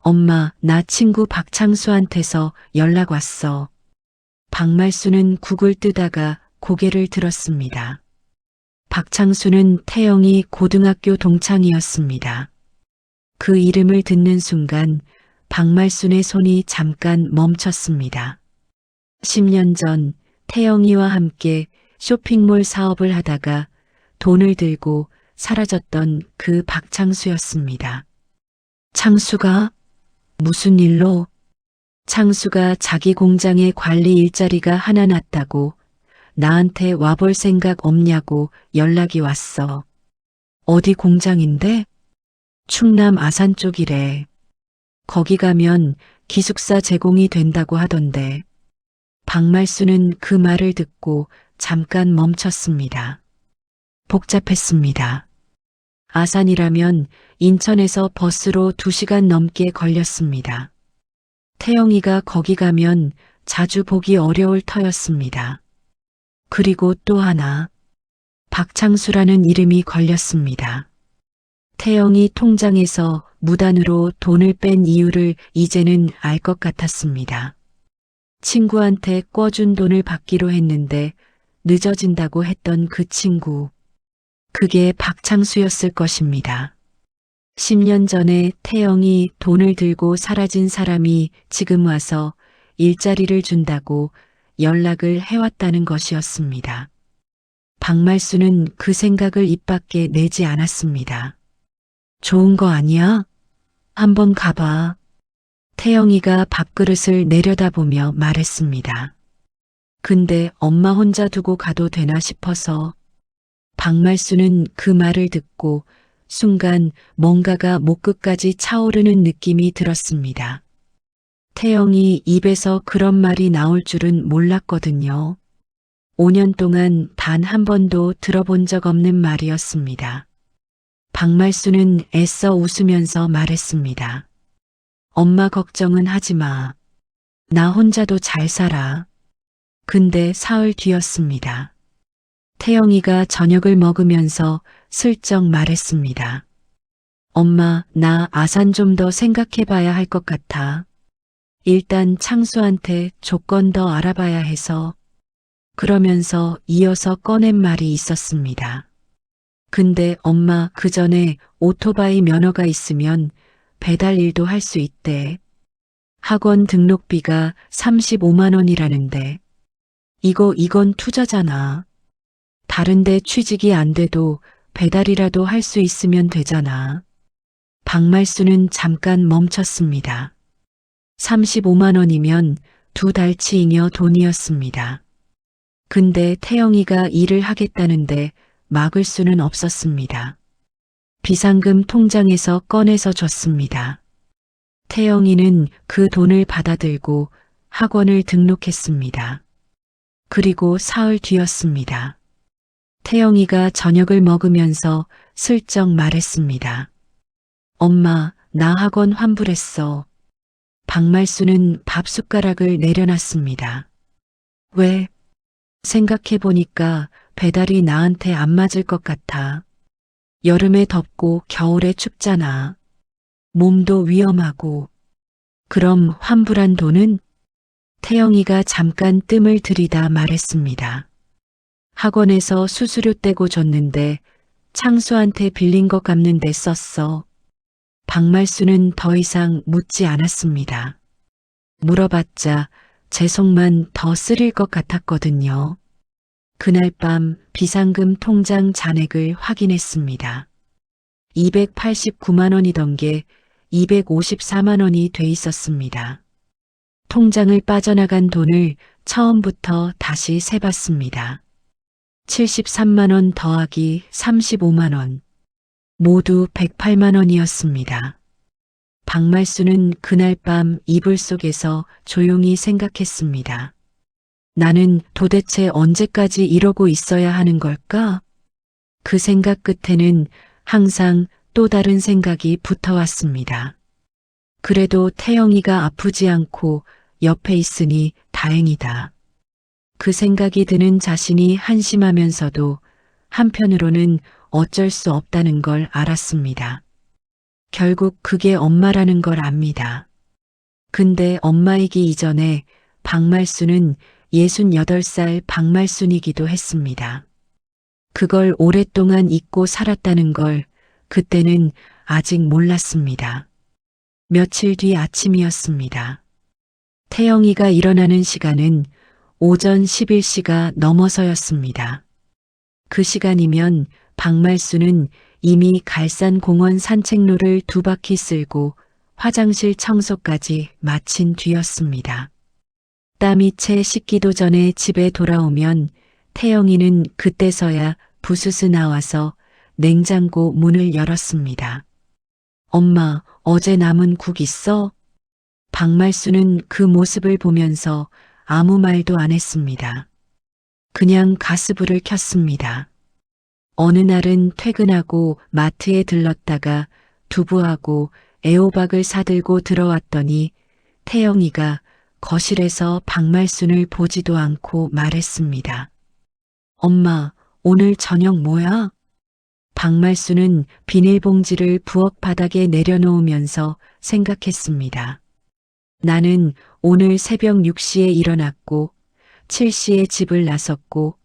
엄마, 나 친구 박창수한테서 연락 왔어. 박말수는 국을 뜨다가 고개를 들었습니다. 박창수는 태영이 고등학교 동창이었습니다. 그 이름을 듣는 순간 박말순의 손이 잠깐 멈췄습니다. 10년 전 태영이와 함께 쇼핑몰 사업을 하다가 돈을 들고 사라졌던 그 박창수였습니다. 창수가 무슨 일로? 창수가 자기 공장에 관리 일자리가 하나 났다고 나한테 와볼 생각 없냐고 연락이 왔어. 어디 공장인데? 충남 아산 쪽이래. 거기 가면 기숙사 제공이 된다고 하던데. 박말수는 그 말을 듣고 잠깐 멈췄습니다. 복잡했습니다. 아산이라면 인천에서 버스로 2시간 넘게 걸렸습니다. 태영이가 거기 가면 자주 보기 어려울 터였습니다. 그리고 또 하나, 박창수라는 이름이 걸렸습니다. 태영이 통장에서 무단으로 돈을 뺀 이유를 이제는 알 것 같았습니다. 친구한테 꿔준 돈을 받기로 했는데 늦어진다고 했던 그 친구. 그게 박창수였을 것입니다. 10년 전에 태영이 돈을 들고 사라진 사람이 지금 와서 일자리를 준다고 연락을 해왔다는 것이었습니다. 박말수는 그 생각을 입 밖에 내지 않았습니다. 좋은 거 아니야? 한번 가봐. 태영이가 밥그릇을 내려다보며 말했습니다. 근데 엄마 혼자 두고 가도 되나 싶어서. 박말수는 그 말을 듣고 순간 뭔가가 목끝까지 차오르는 느낌이 들었습니다. 태영이 입에서 그런 말이 나올 줄은 몰랐거든요. 5년 동안 단 한 번도 들어본 적 없는 말이었습니다. 박말수는 애써 웃으면서 말했습니다. 엄마 걱정은 하지 마. 나 혼자도 잘 살아. 근데 사흘 뒤였습니다. 태영이가 저녁을 먹으면서 슬쩍 말했습니다. 엄마, 나 아산 좀 더 생각해봐야 할 것 같아. 일단 창수한테 조건 더 알아봐야 해서. 그러면서 이어서 꺼낸 말이 있었습니다. 근데 엄마, 그 전에 오토바이 면허가 있으면 배달 일도 할 수 있대. 학원 등록비가 35만 원이라는데. 이건 투자잖아. 다른데 취직이 안 돼도 배달이라도 할 수 있으면 되잖아. 박말수는 잠깐 멈췄습니다. 35만 원이면 2달치이며 돈이었습니다. 근데 태영이가 일을 하겠다는데 막을 수는 없었습니다. 비상금 통장에서 꺼내서 줬습니다. 태영이는 그 돈을 받아들고 학원을 등록했습니다. 그리고 사흘 뒤였습니다. 태영이가 저녁을 먹으면서 슬쩍 말했습니다. 엄마, 나 학원 환불했어. 박말수는 밥 숟가락을 내려놨습니다. 왜? 생각해보니까 배달이 나한테 안 맞을 것 같아. 여름에 덥고 겨울에 춥잖아. 몸도 위험하고. 그럼 환불한 돈은? 태영이가 잠깐 뜸을 들이다 말했습니다. 학원에서 수수료 떼고 줬는데 창수한테 빌린 거 갚는 데 썼어. 박말수는 더 이상 묻지 않았습니다. 물어봤자 제 속만 더 쓰릴 것 같았거든요. 그날 밤 비상금 통장 잔액을 확인했습니다. 289만 원이던 게 254만 원이 돼 있었습니다. 통장을 빠져나간 돈을 처음부터 다시 세봤습니다. 73만 원 더하기 35만 원. 모두 108만 원이었습니다. 박말수는 그날 밤 이불 속에서 조용히 생각했습니다. 나는 도대체 언제까지 이러고 있어야 하는 걸까? 그 생각 끝에는 항상 또 다른 생각이 붙어왔습니다. 그래도 태영이가 아프지 않고 옆에 있으니 다행이다. 그 생각이 드는 자신이 한심하면서도 한편으로는 어쩔 수 없다는 걸 알았습니다. 결국 그게 엄마라는 걸 압니다. 근데 엄마이기 이전에 박말순은 68살 박말순이기도 했습니다. 그걸 오랫동안 잊고 살았다는 걸 그때는 아직 몰랐습니다. 며칠 뒤 아침이었습니다. 태영이가 일어나는 시간은 오전 11시가 넘어서였습니다. 그 시간이면 박말순은 이미 갈산공원 산책로를 2바퀴 쓸고 화장실 청소까지 마친 뒤였습니다. 땀이 채 식기도 전에 집에 돌아오면 태영이는 그때서야 부스스 나와서 냉장고 문을 열었습니다. 엄마, 어제 남은 국 있어? 박말순은 그 모습을 보면서 아무 말도 안 했습니다. 그냥 가스불을 켰습니다. 어느 날은 퇴근하고 마트에 들렀다가 두부하고 애호박을 사들고 들어왔더니 태영이가 거실에서 박말순을 보지도 않고 말했습니다. 엄마, 오늘 저녁 뭐야? 박말순은 비닐봉지를 부엌 바닥에 내려놓으면서 생각했습니다. 나는 오늘 새벽 6시에 일어났고 7시에 집을 나섰고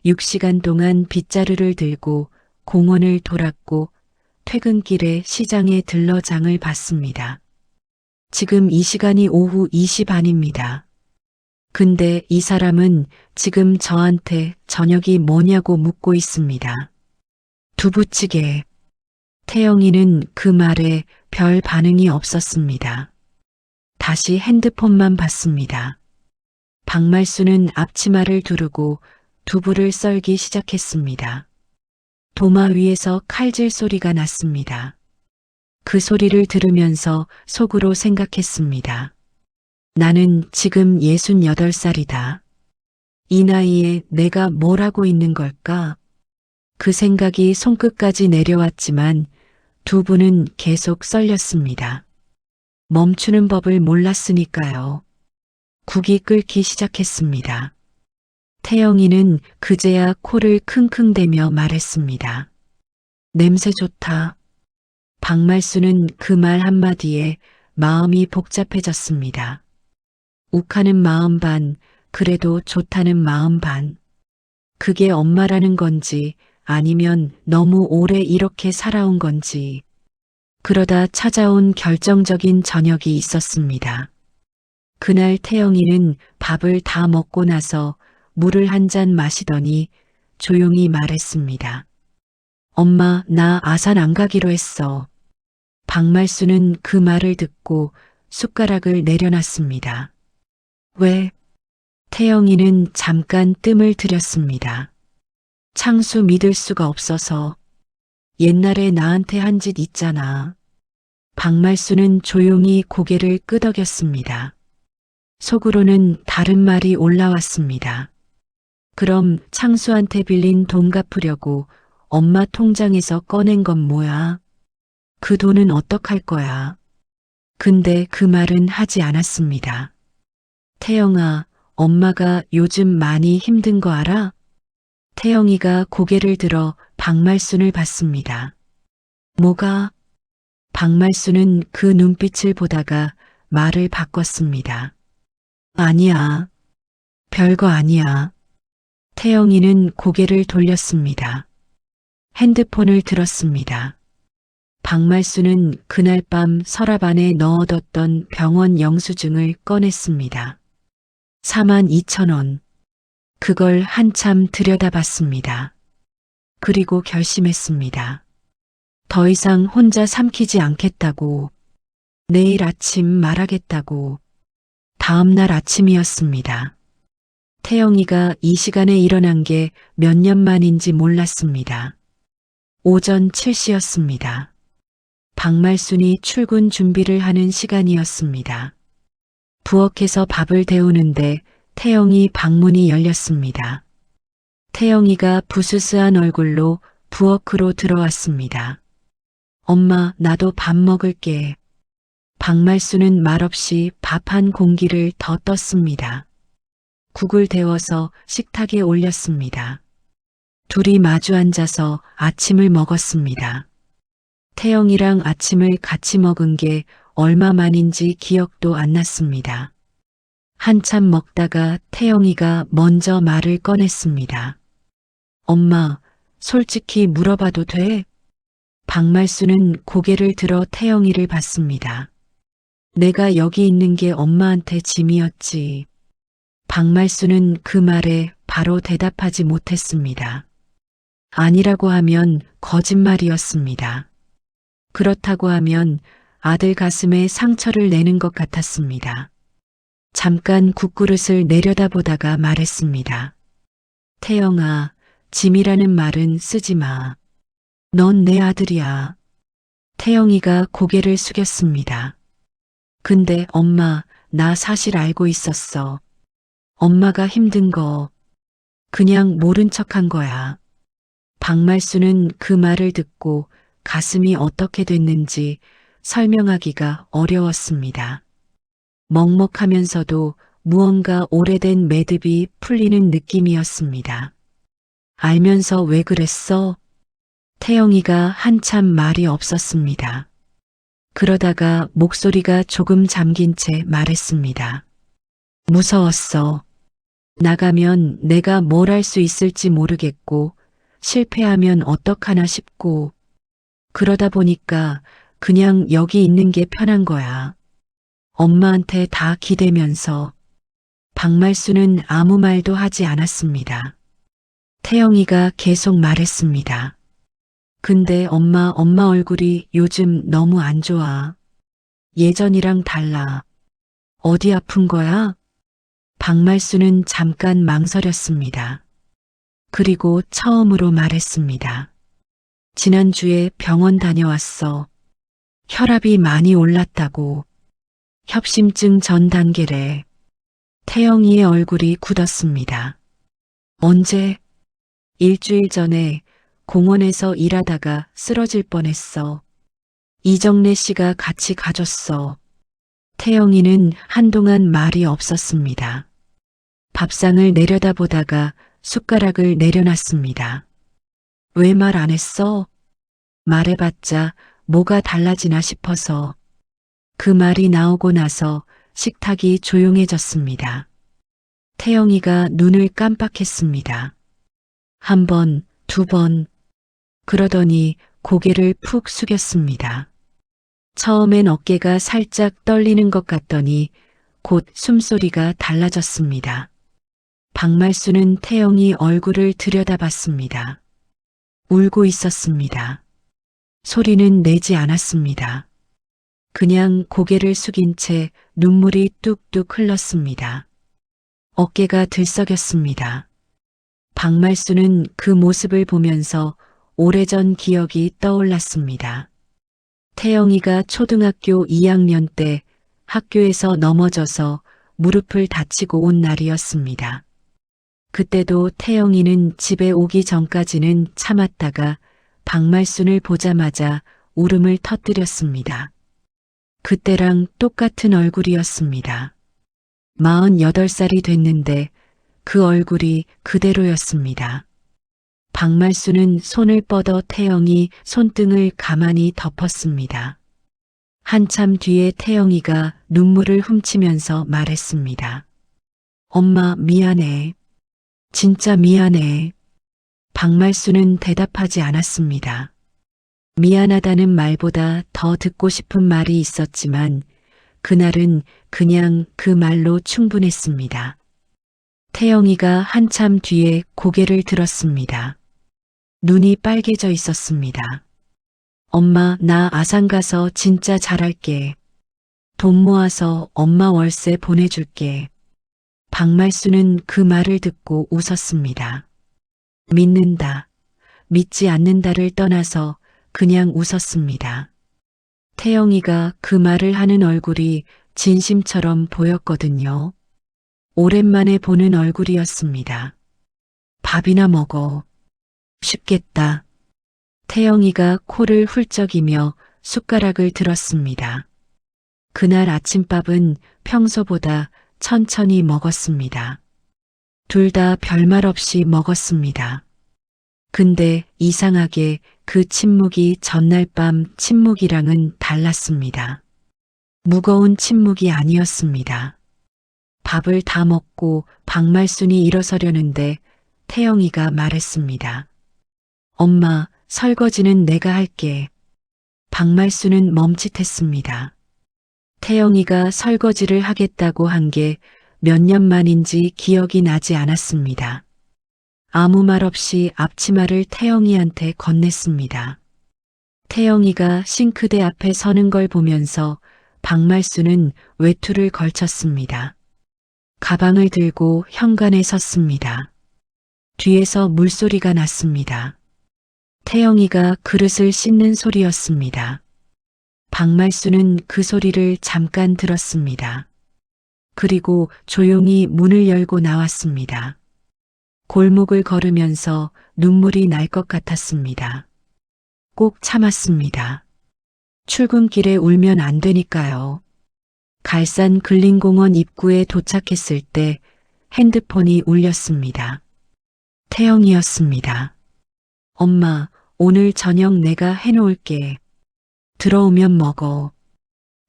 6시간 동안 빗자루를 들고 공원을 돌았고 퇴근길에 시장에 들러 장을 봤습니다. 지금 이 시간이 오후 2시 반입니다. 근데 이 사람은 지금 저한테 저녁이 뭐냐고 묻고 있습니다. 두부찌개. 태영이는 그 말에 별 반응이 없었습니다. 다시 핸드폰만 봤습니다. 박말순은 앞치마를 두르고 두부를 썰기 시작했습니다. 도마 위에서 칼질 소리가 났습니다. 그 소리를 들으면서 속으로 생각했습니다. 나는 지금 68살이다. 이 나이에 내가 뭘 하고 있는 걸까? 그 생각이 손끝까지 내려왔지만 두부는 계속 썰렸습니다. 멈추는 법을 몰랐으니까요. 국이 끓기 시작했습니다. 태영이는 그제야 코를 킁킁대며 말했습니다. 냄새 좋다. 박말순은 그 말 한마디에 마음이 복잡해졌습니다. 욱하는 마음 반, 그래도 좋다는 마음 반. 그게 엄마라는 건지 아니면 너무 오래 이렇게 살아온 건지. 그러다 찾아온 결정적인 저녁이 있었습니다. 그날 태영이는 밥을 다 먹고 나서 물을 한 잔 마시더니 조용히 말했습니다. 엄마, 나 아산 안 가기로 했어. 박말순은 그 말을 듣고 숟가락을 내려놨습니다. 왜? 태영이는 잠깐 뜸을 들였습니다. 창수 믿을 수가 없어서. 옛날에 나한테 한 짓 있잖아. 박말순은 조용히 고개를 끄덕였습니다. 속으로는 다른 말이 올라왔습니다. 그럼 창수한테 빌린 돈 갚으려고 엄마 통장에서 꺼낸 건 뭐야? 그 돈은 어떡할 거야? 근데 그 말은 하지 않았습니다. 태영아, 엄마가 요즘 많이 힘든 거 알아? 태영이가 고개를 들어 박말순을 봤습니다. 뭐가? 박말순은 그 눈빛을 보다가 말을 바꿨습니다. 아니야. 별거 아니야. 태영이는 고개를 돌렸습니다. 핸드폰을 들었습니다. 박말순은 그날 밤 서랍 안에 넣어뒀던 병원 영수증을 꺼냈습니다. 42,000원. 그걸 한참 들여다봤습니다. 그리고 결심했습니다. 더 이상 혼자 삼키지 않겠다고. 내일 아침 말하겠다고. 다음 날 아침이었습니다. 태영이가 이 시간에 일어난 게 몇 년 만인지 몰랐습니다. 오전 7시였습니다. 박말순이 출근 준비를 하는 시간이었습니다. 부엌에서 밥을 데우는데 태영이 방문이 열렸습니다. 태영이가 부스스한 얼굴로 부엌으로 들어왔습니다. 엄마, 나도 밥 먹을게. 박말순은 말없이 밥 한 공기를 더 떴습니다. 국을 데워서 식탁에 올렸습니다. 둘이 마주 앉아서 아침을 먹었습니다. 태영이랑 아침을 같이 먹은 게 얼마 만인지 기억도 안 났습니다. 한참 먹다가 태영이가 먼저 말을 꺼냈습니다. 엄마, 솔직히 물어봐도 돼? 박말수는 고개를 들어 태영이를 봤습니다. 내가 여기 있는 게 엄마한테 짐이었지. 박말수는 그 말에 바로 대답하지 못했습니다. 아니라고 하면 거짓말이었습니다. 그렇다고 하면 아들 가슴에 상처를 내는 것 같았습니다. 잠깐 국그릇을 내려다보다가 말했습니다. 태영아, 짐이라는 말은 쓰지 마. 넌 내 아들이야. 태영이가 고개를 숙였습니다. 근데 엄마, 나 사실 알고 있었어. 엄마가 힘든 거 그냥 모른 척한 거야. 박말수는 그 말을 듣고 가슴이 어떻게 됐는지 설명하기가 어려웠습니다. 먹먹하면서도 무언가 오래된 매듭이 풀리는 느낌이었습니다. 알면서 왜 그랬어? 태영이가 한참 말이 없었습니다. 그러다가 목소리가 조금 잠긴 채 말했습니다. 무서웠어. 나가면 내가 뭘 할 수 있을지 모르겠고 실패하면 어떡하나 싶고 그러다 보니까 그냥 여기 있는 게 편한 거야. 엄마한테 다 기대면서. 박말수는 아무 말도 하지 않았습니다. 태영이가 계속 말했습니다. 근데 엄마 얼굴이 요즘 너무 안 좋아. 예전이랑 달라. 어디 아픈 거야? 박말수는 잠깐 망설였습니다. 그리고 처음으로 말했습니다. 지난주에 병원 다녀왔어. 혈압이 많이 올랐다고. 협심증 전 단계래. 태영이의 얼굴이 굳었습니다. 언제? 일주일 전에 공원에서 일하다가 쓰러질 뻔했어. 이정래 씨가 같이 가줬어. 태영이는 한동안 말이 없었습니다. 밥상을 내려다보다가 숟가락을 내려놨습니다. 왜 말 안 했어? 말해봤자 뭐가 달라지나 싶어서. 그 말이 나오고 나서 식탁이 조용해졌습니다. 태영이가 눈을 깜빡했습니다. 한 번, 두 번, 그러더니 고개를 푹 숙였습니다. 처음엔 어깨가 살짝 떨리는 것 같더니 곧 숨소리가 달라졌습니다. 박말수는 태영이 얼굴을 들여다봤습니다. 울고 있었습니다. 소리는 내지 않았습니다. 그냥 고개를 숙인 채 눈물이 뚝뚝 흘렀습니다. 어깨가 들썩였습니다. 박말수는 그 모습을 보면서 오래전 기억이 떠올랐습니다. 태영이가 초등학교 2학년 때 학교에서 넘어져서 무릎을 다치고 온 날이었습니다. 그때도 태영이는 집에 오기 전까지는 참았다가 박말순을 보자마자 울음을 터뜨렸습니다. 그때랑 똑같은 얼굴이었습니다. 48살이 됐는데 그 얼굴이 그대로였습니다. 박말수는 손을 뻗어 태영이 손등을 가만히 덮었습니다. 한참 뒤에 태영이가 눈물을 훔치면서 말했습니다. 엄마 미안해. 진짜 미안해. 박말수는 대답하지 않았습니다. 미안하다는 말보다 더 듣고 싶은 말이 있었지만 그날은 그냥 그 말로 충분했습니다. 태영이가 한참 뒤에 고개를 들었습니다. 눈이 빨개져 있었습니다. 엄마, 나 아산 가서 진짜 잘할게. 돈 모아서 엄마 월세 보내줄게. 박말수는 그 말을 듣고 웃었습니다. 믿는다, 믿지 않는다를 떠나서 그냥 웃었습니다. 태영이가 그 말을 하는 얼굴이 진심처럼 보였거든요. 오랜만에 보는 얼굴이었습니다. 밥이나 먹어. 쉽겠다. 태영이가 코를 훌쩍이며 숟가락을 들었습니다. 그날 아침밥은 평소보다 천천히 먹었습니다. 둘 다 별말 없이 먹었습니다. 근데 이상하게 그 침묵이 전날 밤 침묵이랑은 달랐습니다. 무거운 침묵이 아니었습니다. 밥을 다 먹고 박말순이 일어서려는데 태영이가 말했습니다. 엄마, 설거지는 내가 할게. 박말순은 멈칫했습니다. 태영이가 설거지를 하겠다고 한 게 몇 년 만인지 기억이 나지 않았습니다. 아무 말 없이 앞치마를 태영이한테 건넸습니다. 태영이가 싱크대 앞에 서는 걸 보면서 박말순은 외투를 걸쳤습니다. 가방을 들고 현관에 섰습니다. 뒤에서 물소리가 났습니다. 태영이가 그릇을 씻는 소리였습니다. 박말순은 그 소리를 잠깐 들었습니다. 그리고 조용히 문을 열고 나왔습니다. 골목을 걸으면서 눈물이 날 것 같았습니다. 꼭 참았습니다. 출근길에 울면 안 되니까요. 갈산 근린공원 입구에 도착했을 때 핸드폰이 울렸습니다. 태영이었습니다. 엄마, 오늘 저녁 내가 해놓을게. 들어오면 먹어.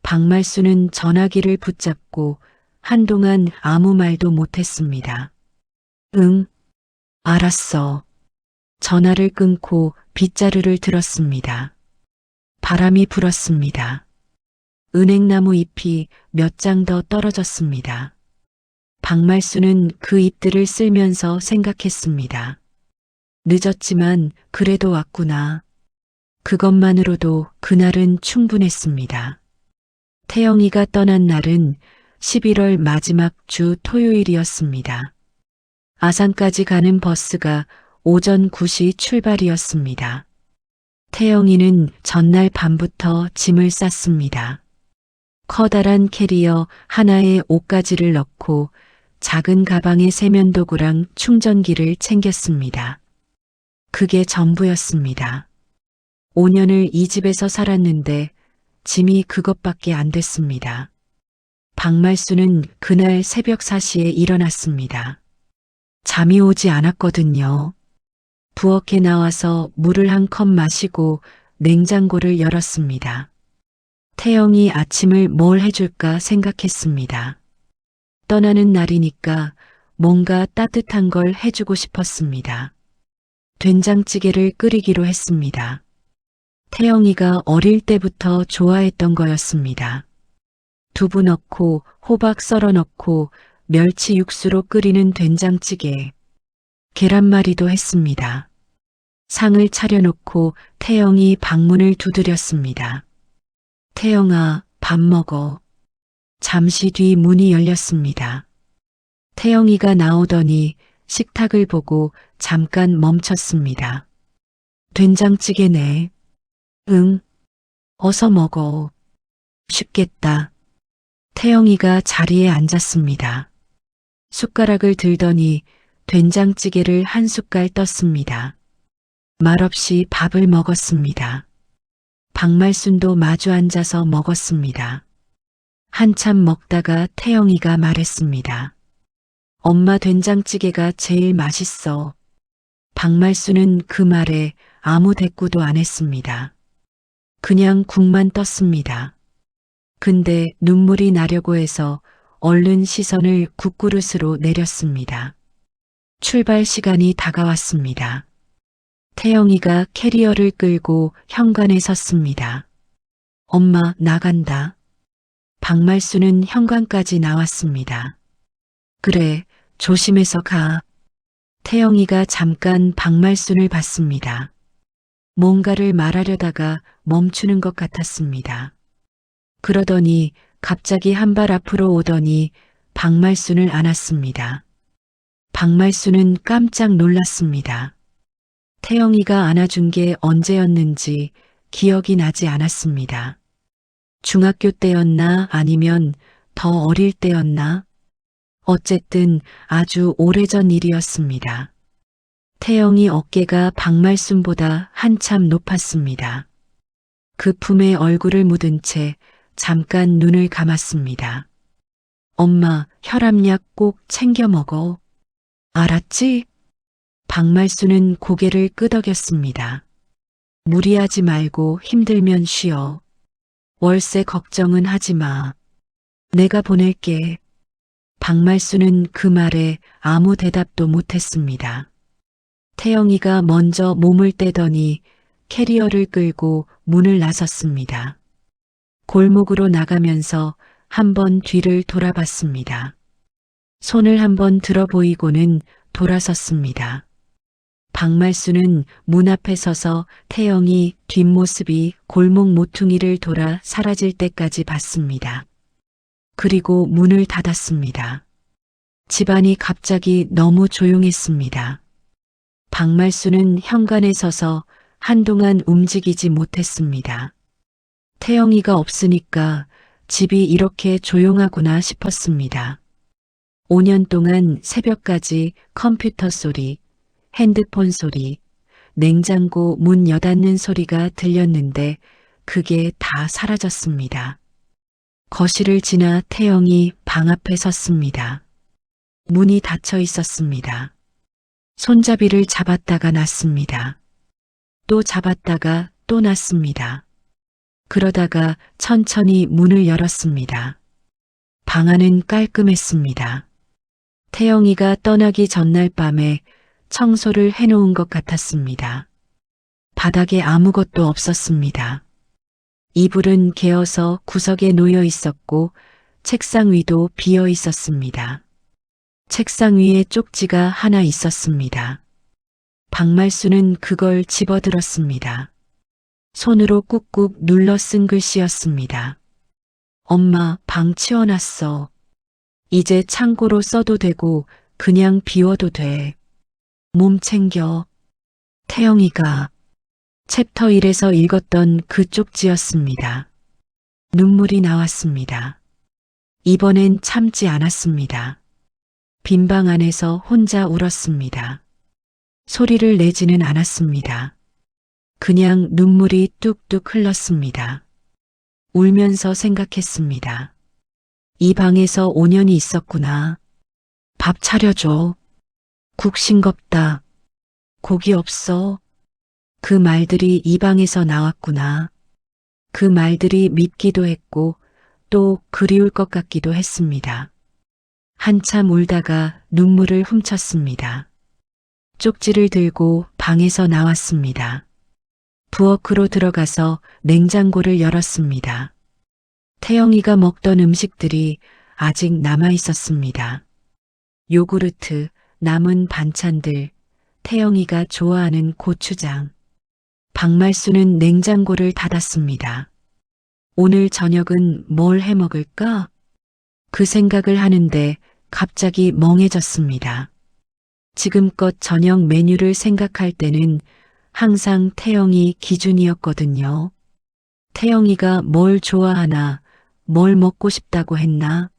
박말순은 전화기를 붙잡고 한동안 아무 말도 못했습니다. 응, 알았어. 전화를 끊고 빗자루를 들었습니다. 바람이 불었습니다. 은행나무 잎이 몇 장 더 떨어졌습니다. 박말순은 그 잎들을 쓸면서 생각했습니다. 늦었지만 그래도 왔구나. 그것만으로도 그날은 충분했습니다. 태영이가 떠난 날은 11월 마지막 주 토요일이었습니다. 아산까지 가는 버스가 오전 9시 출발이었습니다. 태영이는 전날 밤부터 짐을 쌌습니다. 커다란 캐리어 하나에 옷가지를 넣고 작은 가방에 세면도구랑 충전기를 챙겼습니다. 그게 전부였습니다. 5년을 이 집에서 살았는데 짐이 그것밖에 안 됐습니다. 박말순은 그날 새벽 4시에 일어났습니다. 잠이 오지 않았거든요. 부엌에 나와서 물을 한 컵 마시고 냉장고를 열었습니다. 태영이 아침을 뭘 해줄까 생각했습니다. 떠나는 날이니까 뭔가 따뜻한 걸 해주고 싶었습니다. 된장찌개를 끓이기로 했습니다. 태영이가 어릴 때부터 좋아했던 거였습니다. 두부 넣고 호박 썰어 넣고 멸치 육수로 끓이는 된장찌개. 계란말이도 했습니다. 상을 차려놓고 태영이 방문을 두드렸습니다. 태영아, 밥 먹어. 잠시 뒤 문이 열렸습니다. 태영이가 나오더니 식탁을 보고 잠깐 멈췄습니다. 된장찌개네. 응. 어서 먹어. 쉽겠다. 태영이가 자리에 앉았습니다. 숟가락을 들더니 된장찌개를 한 숟갈 떴습니다. 말없이 밥을 먹었습니다. 박말순도 마주 앉아서 먹었습니다. 한참 먹다가 태영이가 말했습니다. 엄마 된장찌개가 제일 맛있어. 박말순은 그 말에 아무 대꾸도 안 했습니다. 그냥 국만 떴습니다. 근데 눈물이 나려고 해서 얼른 시선을 국그릇으로 내렸습니다. 출발 시간이 다가왔습니다. 태영이가 캐리어를 끌고 현관에 섰습니다. 엄마, 나간다. 박말순은 현관까지 나왔습니다. 그래, 조심해서 가. 태영이가 잠깐 박말순을 봤습니다. 뭔가를 말하려다가 멈추는 것 같았습니다. 그러더니 갑자기 한 발 앞으로 오더니 박말순을 안았습니다. 박말순은 깜짝 놀랐습니다. 태영이가 안아준 게 언제였는지 기억이 나지 않았습니다. 중학교 때였나 아니면 더 어릴 때였나? 어쨌든 아주 오래전 일이었습니다. 태영이 어깨가 박말순보다 한참 높았습니다. 그 품에 얼굴을 묻은 채 잠깐 눈을 감았습니다. 엄마, 혈압약 꼭 챙겨 먹어. 알았지? 박말수는 고개를 끄덕였습니다. 무리하지 말고 힘들면 쉬어. 월세 걱정은 하지 마. 내가 보낼게. 박말수는 그 말에 아무 대답도 못했습니다. 태영이가 먼저 몸을 떼더니 캐리어를 끌고 문을 나섰습니다. 골목으로 나가면서 한번 뒤를 돌아봤습니다. 손을 한번 들어 보이고는 돌아섰습니다. 박말수는 문 앞에 서서 태영이 뒷모습이 골목 모퉁이를 돌아 사라질 때까지 봤습니다. 그리고 문을 닫았습니다. 집안이 갑자기 너무 조용했습니다. 박말수는 현관에 서서 한동안 움직이지 못했습니다. 태영이가 없으니까 집이 이렇게 조용하구나 싶었습니다. 5년 동안 새벽까지 컴퓨터 소리, 핸드폰 소리, 냉장고 문 여닫는 소리가 들렸는데 그게 다 사라졌습니다. 거실을 지나 태영이 방 앞에 섰습니다. 문이 닫혀 있었습니다. 손잡이를 잡았다가 놨습니다. 또 잡았다가 또 놨습니다. 그러다가 천천히 문을 열었습니다. 방 안은 깔끔했습니다. 태영이가 떠나기 전날 밤에 청소를 해놓은 것 같았습니다. 바닥에 아무것도 없었습니다. 이불은 개어서 구석에 놓여 있었고 책상 위도 비어 있었습니다. 책상 위에 쪽지가 하나 있었습니다. 박말수는 그걸 집어들었습니다. 손으로 꾹꾹 눌러 쓴 글씨였습니다. 엄마, 방 치워놨어. 이제 창고로 써도 되고 그냥 비워도 돼. 몸 챙겨. 태영이가 챕터 1에서 읽었던 그 쪽지였습니다. 눈물이 나왔습니다. 이번엔 참지 않았습니다. 빈방 안에서 혼자 울었습니다. 소리를 내지는 않았습니다. 그냥 눈물이 뚝뚝 흘렀습니다. 울면서 생각했습니다. 이 방에서 5년이 있었구나. 밥 차려줘. 국 싱겁다. 고기 없어. 그 말들이 이 방에서 나왔구나. 그 말들이 밉기도 했고 또 그리울 것 같기도 했습니다. 한참 울다가 눈물을 훔쳤습니다. 쪽지를 들고 방에서 나왔습니다. 부엌으로 들어가서 냉장고를 열었습니다. 태영이가 먹던 음식들이 아직 남아 있었습니다. 요구르트, 남은 반찬들, 태영이가 좋아하는 고추장. 박말수는 냉장고를 닫았습니다. 오늘 저녁은 뭘 해 먹을까? 그 생각을 하는데 갑자기 멍해졌습니다. 지금껏 저녁 메뉴를 생각할 때는 항상 태영이 기준이었거든요. 태영이가 뭘 좋아하나, 뭘 먹고 싶다고 했나?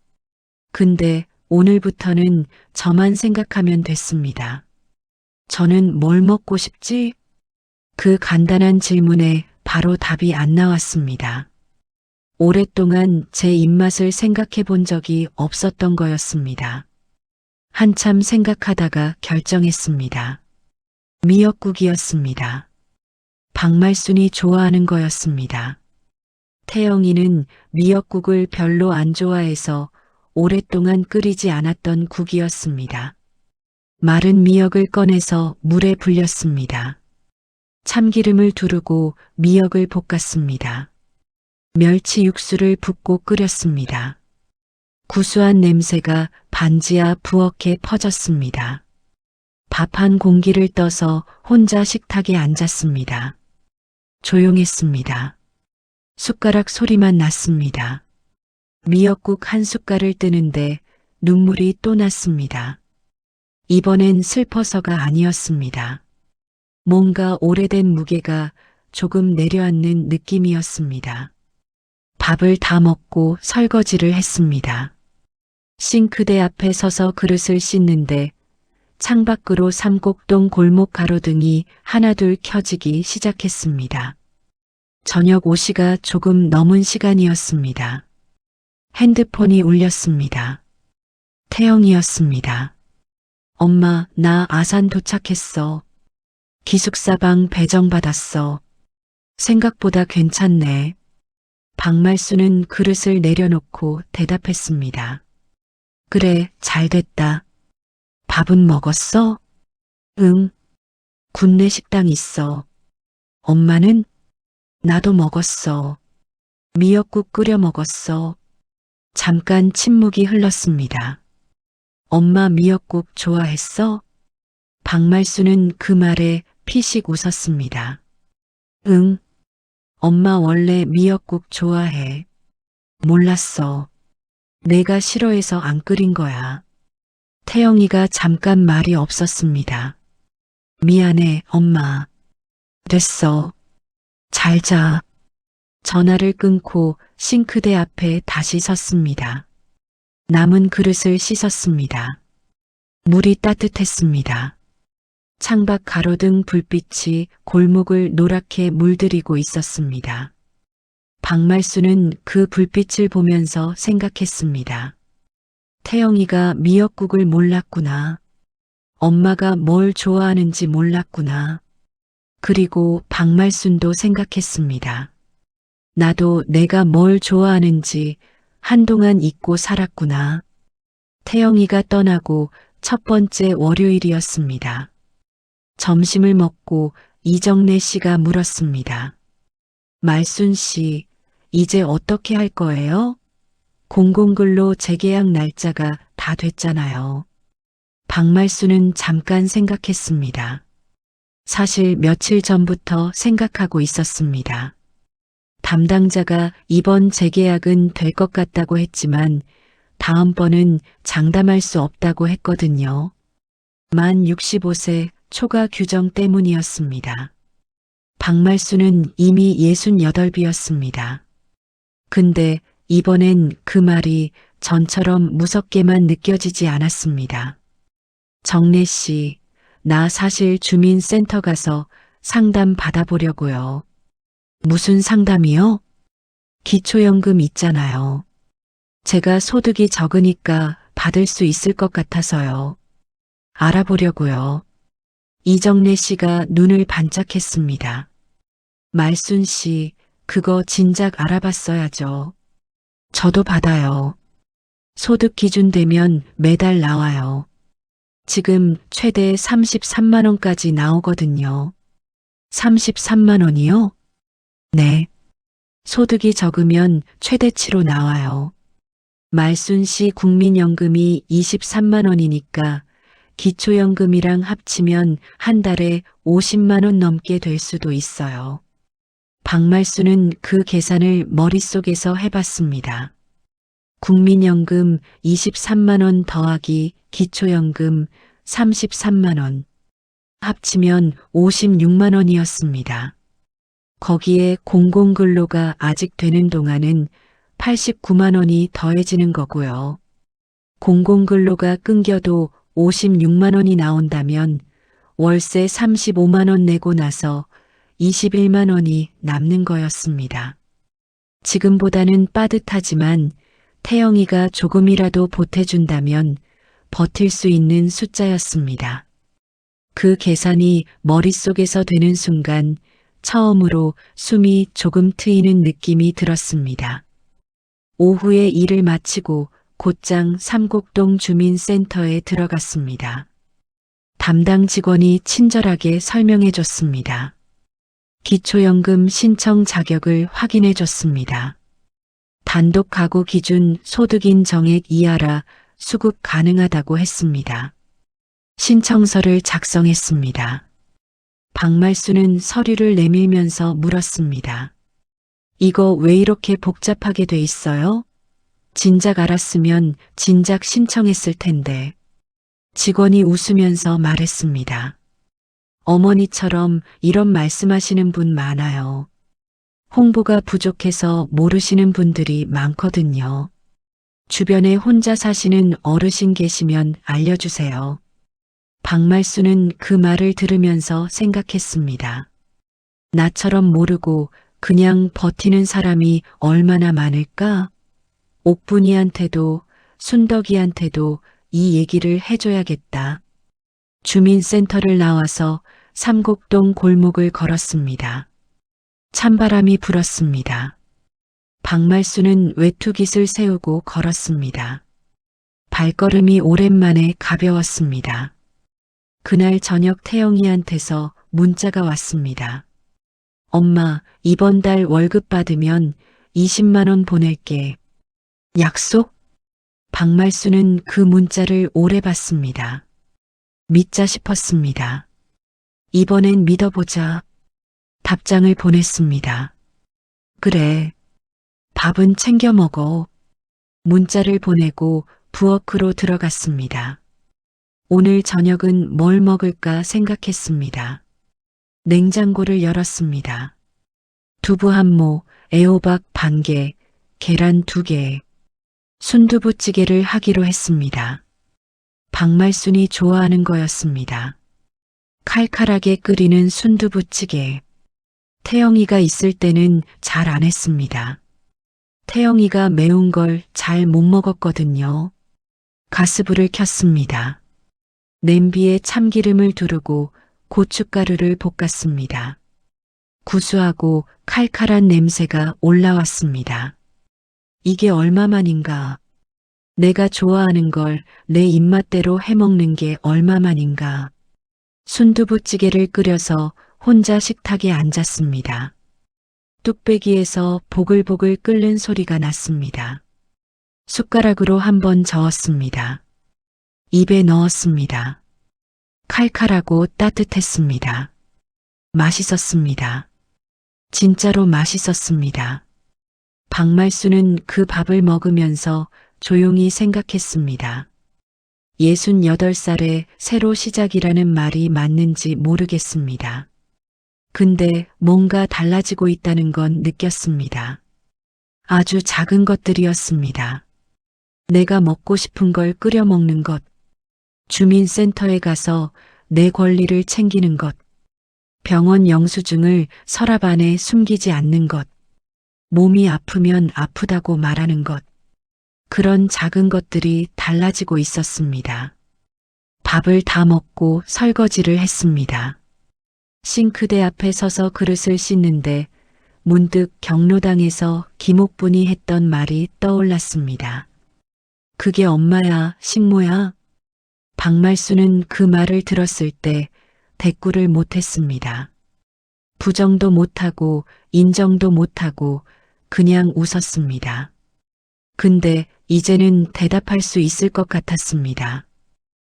근데 오늘부터는 저만 생각하면 됐습니다. 저는 뭘 먹고 싶지? 그 간단한 질문에 바로 답이 안 나왔습니다. 오랫동안 제 입맛을 생각해 본 적이 없었던 거였습니다. 한참 생각하다가 결정했습니다. 미역국이었습니다. 박말순이 좋아하는 거였습니다. 태영이는 미역국을 별로 안 좋아해서 오랫동안 끓이지 않았던 국이었습니다. 마른 미역을 꺼내서 물에 불렸습니다. 참기름을 두르고 미역을 볶았습니다. 멸치 육수를 붓고 끓였습니다. 구수한 냄새가 반지하 부엌에 퍼졌습니다. 밥 한 공기를 떠서 혼자 식탁에 앉았습니다. 조용했습니다. 숟가락 소리만 났습니다. 미역국 한 숟갈을 뜨는데 눈물이 또 났습니다. 이번엔 슬퍼서가 아니었습니다. 뭔가 오래된 무게가 조금 내려앉는 느낌이었습니다. 밥을 다 먹고 설거지를 했습니다. 싱크대 앞에 서서 그릇을 씻는데 창밖으로 삼곡동 골목 가로등이 하나둘 켜지기 시작했습니다. 저녁 5시가 조금 넘은 시간이었습니다. 핸드폰이 울렸습니다. 태영이었습니다. 엄마, 나 아산 도착했어. 기숙사방 배정받았어. 생각보다 괜찮네. 박말수는 그릇을 내려놓고 대답했습니다. 그래, 잘 됐다. 밥은 먹었어? 응. 굿네 식당 있어. 엄마는? 나도 먹었어. 미역국 끓여 먹었어. 잠깐 침묵이 흘렀습니다. 엄마 미역국 좋아했어? 박말수는 그 말에 피식 웃었습니다. 응. 엄마 원래 미역국 좋아해. 몰랐어. 내가 싫어해서 안 끓인 거야. 태영이가 잠깐 말이 없었습니다. 미안해, 엄마. 됐어. 잘 자. 전화를 끊고 싱크대 앞에 다시 섰습니다. 남은 그릇을 씻었습니다. 물이 따뜻했습니다. 창밖 가로등 불빛이 골목을 노랗게 물들이고 있었습니다. 박말수는 그 불빛을 보면서 생각했습니다. 태영이가 미역국을 몰랐구나. 엄마가 뭘 좋아하는지 몰랐구나. 그리고 박말순도 생각했습니다. 나도 내가 뭘 좋아하는지 한동안 잊고 살았구나. 태영이가 떠나고 첫 번째 월요일이었습니다. 점심을 먹고 이정래 씨가 물었습니다. 말순 씨, 이제 어떻게 할 거예요? 공공근로 재계약 날짜가 다 됐잖아요. 박말수는 잠깐 생각했습니다. 사실 며칠 전부터 생각하고 있었습니다. 담당자가 이번 재계약은 될 것 같다고 했지만 다음번은 장담할 수 없다고 했거든요. 만 65세 초과 규정 때문이었습니다. 박말수는 이미 68이었습니다. 근데 이번엔 그 말이 전처럼 무섭게만 느껴지지 않았습니다. 정래 씨, 나 사실 주민센터 가서 상담 받아보려고요. 무슨 상담이요? 기초연금 있잖아요. 제가 소득이 적으니까 받을 수 있을 것 같아서요. 알아보려고요. 이정래 씨가 눈을 반짝했습니다. 말순 씨, 그거 진작 알아봤어야죠. 저도 받아요. 소득 기준 되면 매달 나와요. 지금 최대 33만 원까지 나오거든요. 33만 원이요? 네. 소득이 적으면 최대치로 나와요. 말순 씨 국민연금이 23만 원이니까 기초연금이랑 합치면 한 달에 50만 원 넘게 될 수도 있어요. 박말수는 그 계산을 머릿속에서 해봤습니다. 국민연금 23만 원 더하기 기초연금 33만 원. 합치면 56만 원이었습니다. 거기에 공공근로가 아직 되는 동안은 89만 원이 더해지는 거고요. 공공근로가 끊겨도 56만 원이 나온다면 월세 35만 원 내고 나서 21만 원이 남는 거였습니다. 지금보다는 빠듯하지만 태영이가 조금이라도 보태준다면 버틸 수 있는 숫자였습니다. 그 계산이 머릿속에서 되는 순간 처음으로 숨이 조금 트이는 느낌이 들었습니다. 오후에 일을 마치고 곧장 삼곡동 주민센터에 들어갔습니다. 담당 직원이 친절하게 설명해 줬습니다. 기초연금 신청 자격을 확인해 줬습니다. 단독 가구 기준 소득인 정액 이하라 수급 가능하다고 했습니다. 신청서를 작성했습니다. 박말수는 서류를 내밀면서 물었습니다. 이거 왜 이렇게 복잡하게 돼 있어요? 진작 알았으면 진작 신청했을 텐데. 직원이 웃으면서 말했습니다. 어머니처럼 이런 말씀하시는 분 많아요. 홍보가 부족해서 모르시는 분들이 많거든요. 주변에 혼자 사시는 어르신 계시면 알려주세요. 박말수는 그 말을 들으면서 생각했습니다. 나처럼 모르고 그냥 버티는 사람이 얼마나 많을까? 옥분이한테도 순덕이한테도 이 얘기를 해줘야겠다. 주민센터를 나와서 삼곡동 골목을 걸었습니다. 찬바람이 불었습니다. 박말수는 외투깃을 세우고 걸었습니다. 발걸음이 오랜만에 가벼웠습니다. 그날 저녁 태영이한테서 문자가 왔습니다. 엄마, 이번 달 월급 받으면 20만 원 보낼게. 약속? 박말수는 그 문자를 오래 봤습니다. 믿자 싶었습니다. 이번엔 믿어보자. 답장을 보냈습니다. 그래. 밥은 챙겨 먹어. 문자를 보내고 부엌으로 들어갔습니다. 오늘 저녁은 뭘 먹을까 생각했습니다. 냉장고를 열었습니다. 두부 한 모, 애호박 반 개, 계란 2개, 순두부찌개를 하기로 했습니다. 박말순이 좋아하는 거였습니다. 칼칼하게 끓이는 순두부찌개. 태영이가 있을 때는 잘 안 했습니다. 태영이가 매운 걸 잘 못 먹었거든요. 가스불을 켰습니다. 냄비에 참기름을 두르고 고춧가루를 볶았습니다. 구수하고 칼칼한 냄새가 올라왔습니다. 이게 얼마만인가? 내가 좋아하는 걸 내 입맛대로 해먹는 게 얼마만인가? 순두부찌개를 끓여서 혼자 식탁에 앉았습니다. 뚝배기에서 보글보글 끓는 소리가 났습니다. 숟가락으로 한번 저었습니다. 입에 넣었습니다. 칼칼하고 따뜻했습니다. 맛있었습니다. 진짜로 맛있었습니다. 박말수는 그 밥을 먹으면서 조용히 생각했습니다. 68살에 새로 시작이라는 말이 맞는지 모르겠습니다. 근데 뭔가 달라지고 있다는 건 느꼈습니다. 아주 작은 것들이었습니다. 내가 먹고 싶은 걸 끓여 먹는 것, 주민센터에 가서 내 권리를 챙기는 것, 병원 영수증을 서랍 안에 숨기지 않는 것, 몸이 아프면 아프다고 말하는 것, 그런 작은 것들이 달라지고 있었습니다. 밥을 다 먹고 설거지를 했습니다. 싱크대 앞에 서서 그릇을 씻는데 문득 경로당에서 김옥분이 했던 말이 떠올랐습니다. 그게 엄마야, 식모야? 박말수는 그 말을 들었을 때 대꾸를 못했습니다. 부정도 못하고 인정도 못하고 그냥 웃었습니다. 근데 이제는 대답할 수 있을 것 같았습니다.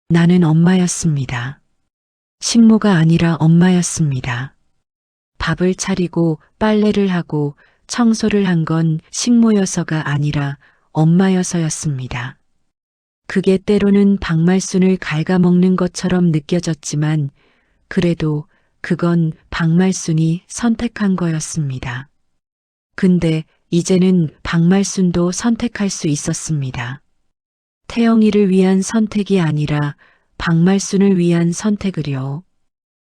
나는 엄마였습니다. 식모가 아니라 엄마였습니다. 밥을 차리고 빨래를 하고 청소를 한 건 식모여서가 아니라 엄마여서였습니다. 그게 때로는 박말순을 갉아먹는 것처럼 느껴졌지만 그래도 그건 박말순이 선택한 거였습니다. 근데 이제는 박말순도 선택할 수 있었습니다. 태영이를 위한 선택이 아니라 박말순을 위한 선택을요.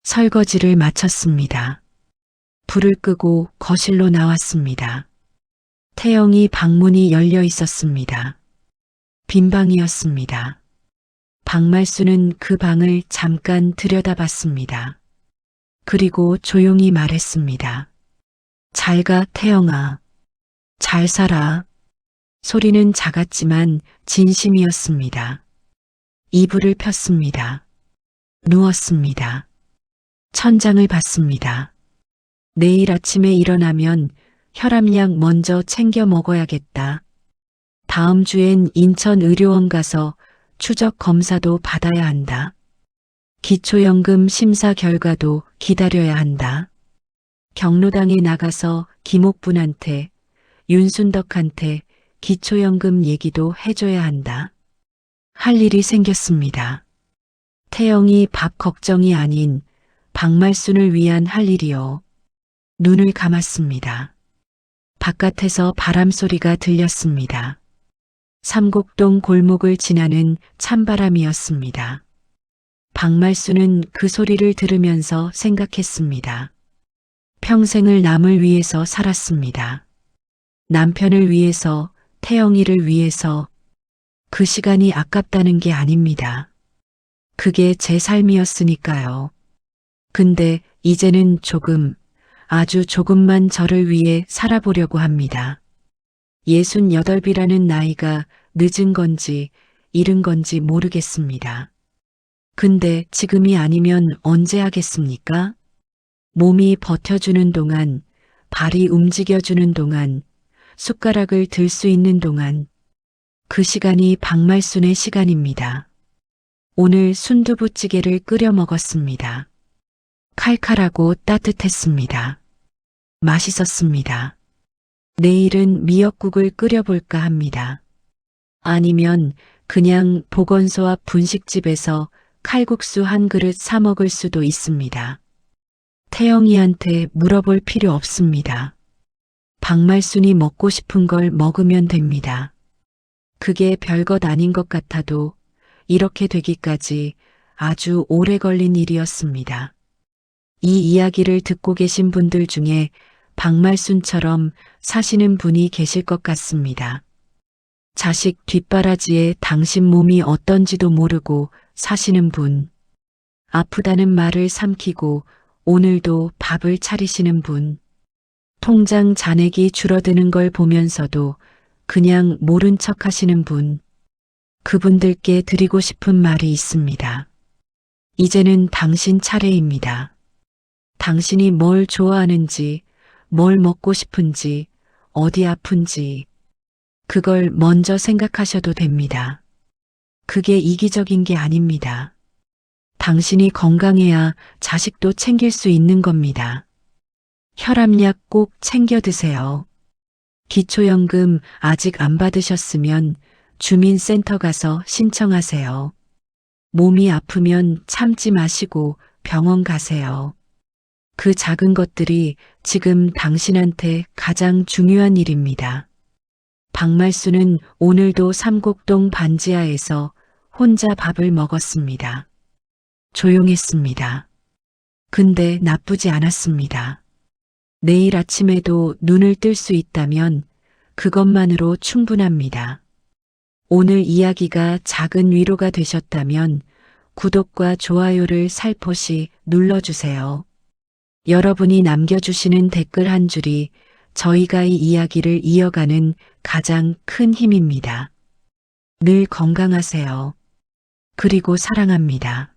설거지를 마쳤습니다. 불을 끄고 거실로 나왔습니다. 태영이 방문이 열려 있었습니다. 빈 방이었습니다. 박말수는 그 방을 잠깐 들여다봤습니다. 그리고 조용히 말했습니다. 잘 가, 태영아. 잘 살아. 소리는 작았지만 진심이었습니다. 이불을 폈습니다. 누웠습니다. 천장을 봤습니다. 내일 아침에 일어나면 혈압약 먼저 챙겨 먹어야겠다. 다음 주엔 인천의료원 가서 추적 검사도 받아야 한다. 기초연금 심사 결과도 기다려야 한다. 경로당에 나가서 김옥분한테, 윤순덕한테 기초연금 얘기도 해줘야 한다. 할 일이 생겼습니다. 태영이 밥 걱정이 아닌 박말순을 위한 할 일이요. 눈을 감았습니다. 바깥에서 바람소리가 들렸습니다. 삼곡동 골목을 지나는 찬바람이었습니다. 박말수는 그 소리를 들으면서 생각했습니다. 평생을 남을 위해서 살았습니다. 남편을 위해서, 태영이를 위해서. 그 시간이 아깝다는 게 아닙니다. 그게 제 삶이었으니까요. 근데 이제는 조금, 아주 조금만 저를 위해 살아보려고 합니다. 68이라는 나이가 늦은 건지 이른 건지 모르겠습니다. 근데 지금이 아니면 언제 하겠습니까? 몸이 버텨주는 동안, 발이 움직여주는 동안, 숟가락을 들 수 있는 동안, 그 시간이 박말순의 시간입니다. 오늘 순두부찌개를 끓여 먹었습니다. 칼칼하고 따뜻했습니다. 맛있었습니다. 내일은 미역국을 끓여볼까 합니다. 아니면 그냥 보건소 앞 분식집에서 칼국수 한 그릇 사 먹을 수도 있습니다. 태영이한테 물어볼 필요 없습니다. 박말순이 먹고 싶은 걸 먹으면 됩니다. 그게 별것 아닌 것 같아도 이렇게 되기까지 아주 오래 걸린 일이었습니다. 이 이야기를 듣고 계신 분들 중에 박말순처럼 사시는 분이 계실 것 같습니다. 자식 뒷바라지에 당신 몸이 어떤지도 모르고 사시는 분, 아프다는 말을 삼키고 오늘도 밥을 차리시는 분, 통장 잔액이 줄어드는 걸 보면서도 그냥 모른 척 하시는 분, 그분들께 드리고 싶은 말이 있습니다. 이제는 당신 차례입니다. 당신이 뭘 좋아하는지, 뭘 먹고 싶은지, 어디 아픈지, 그걸 먼저 생각하셔도 됩니다. 그게 이기적인 게 아닙니다. 당신이 건강해야 자식도 챙길 수 있는 겁니다. 혈압약 꼭 챙겨 드세요. 기초연금 아직 안 받으셨으면 주민센터 가서 신청하세요. 몸이 아프면 참지 마시고 병원 가세요. 그 작은 것들이 지금 당신한테 가장 중요한 일입니다. 박말순은 오늘도 삼곡동 반지하에서 혼자 밥을 먹었습니다. 조용했습니다. 근데 나쁘지 않았습니다. 내일 아침에도 눈을 뜰 수 있다면 그것만으로 충분합니다. 오늘 이야기가 작은 위로가 되셨다면 구독과 좋아요를 살포시 눌러주세요. 여러분이 남겨주시는 댓글 한 줄이 저희가 이 이야기를 이어가는 가장 큰 힘입니다. 늘 건강하세요. 그리고 사랑합니다.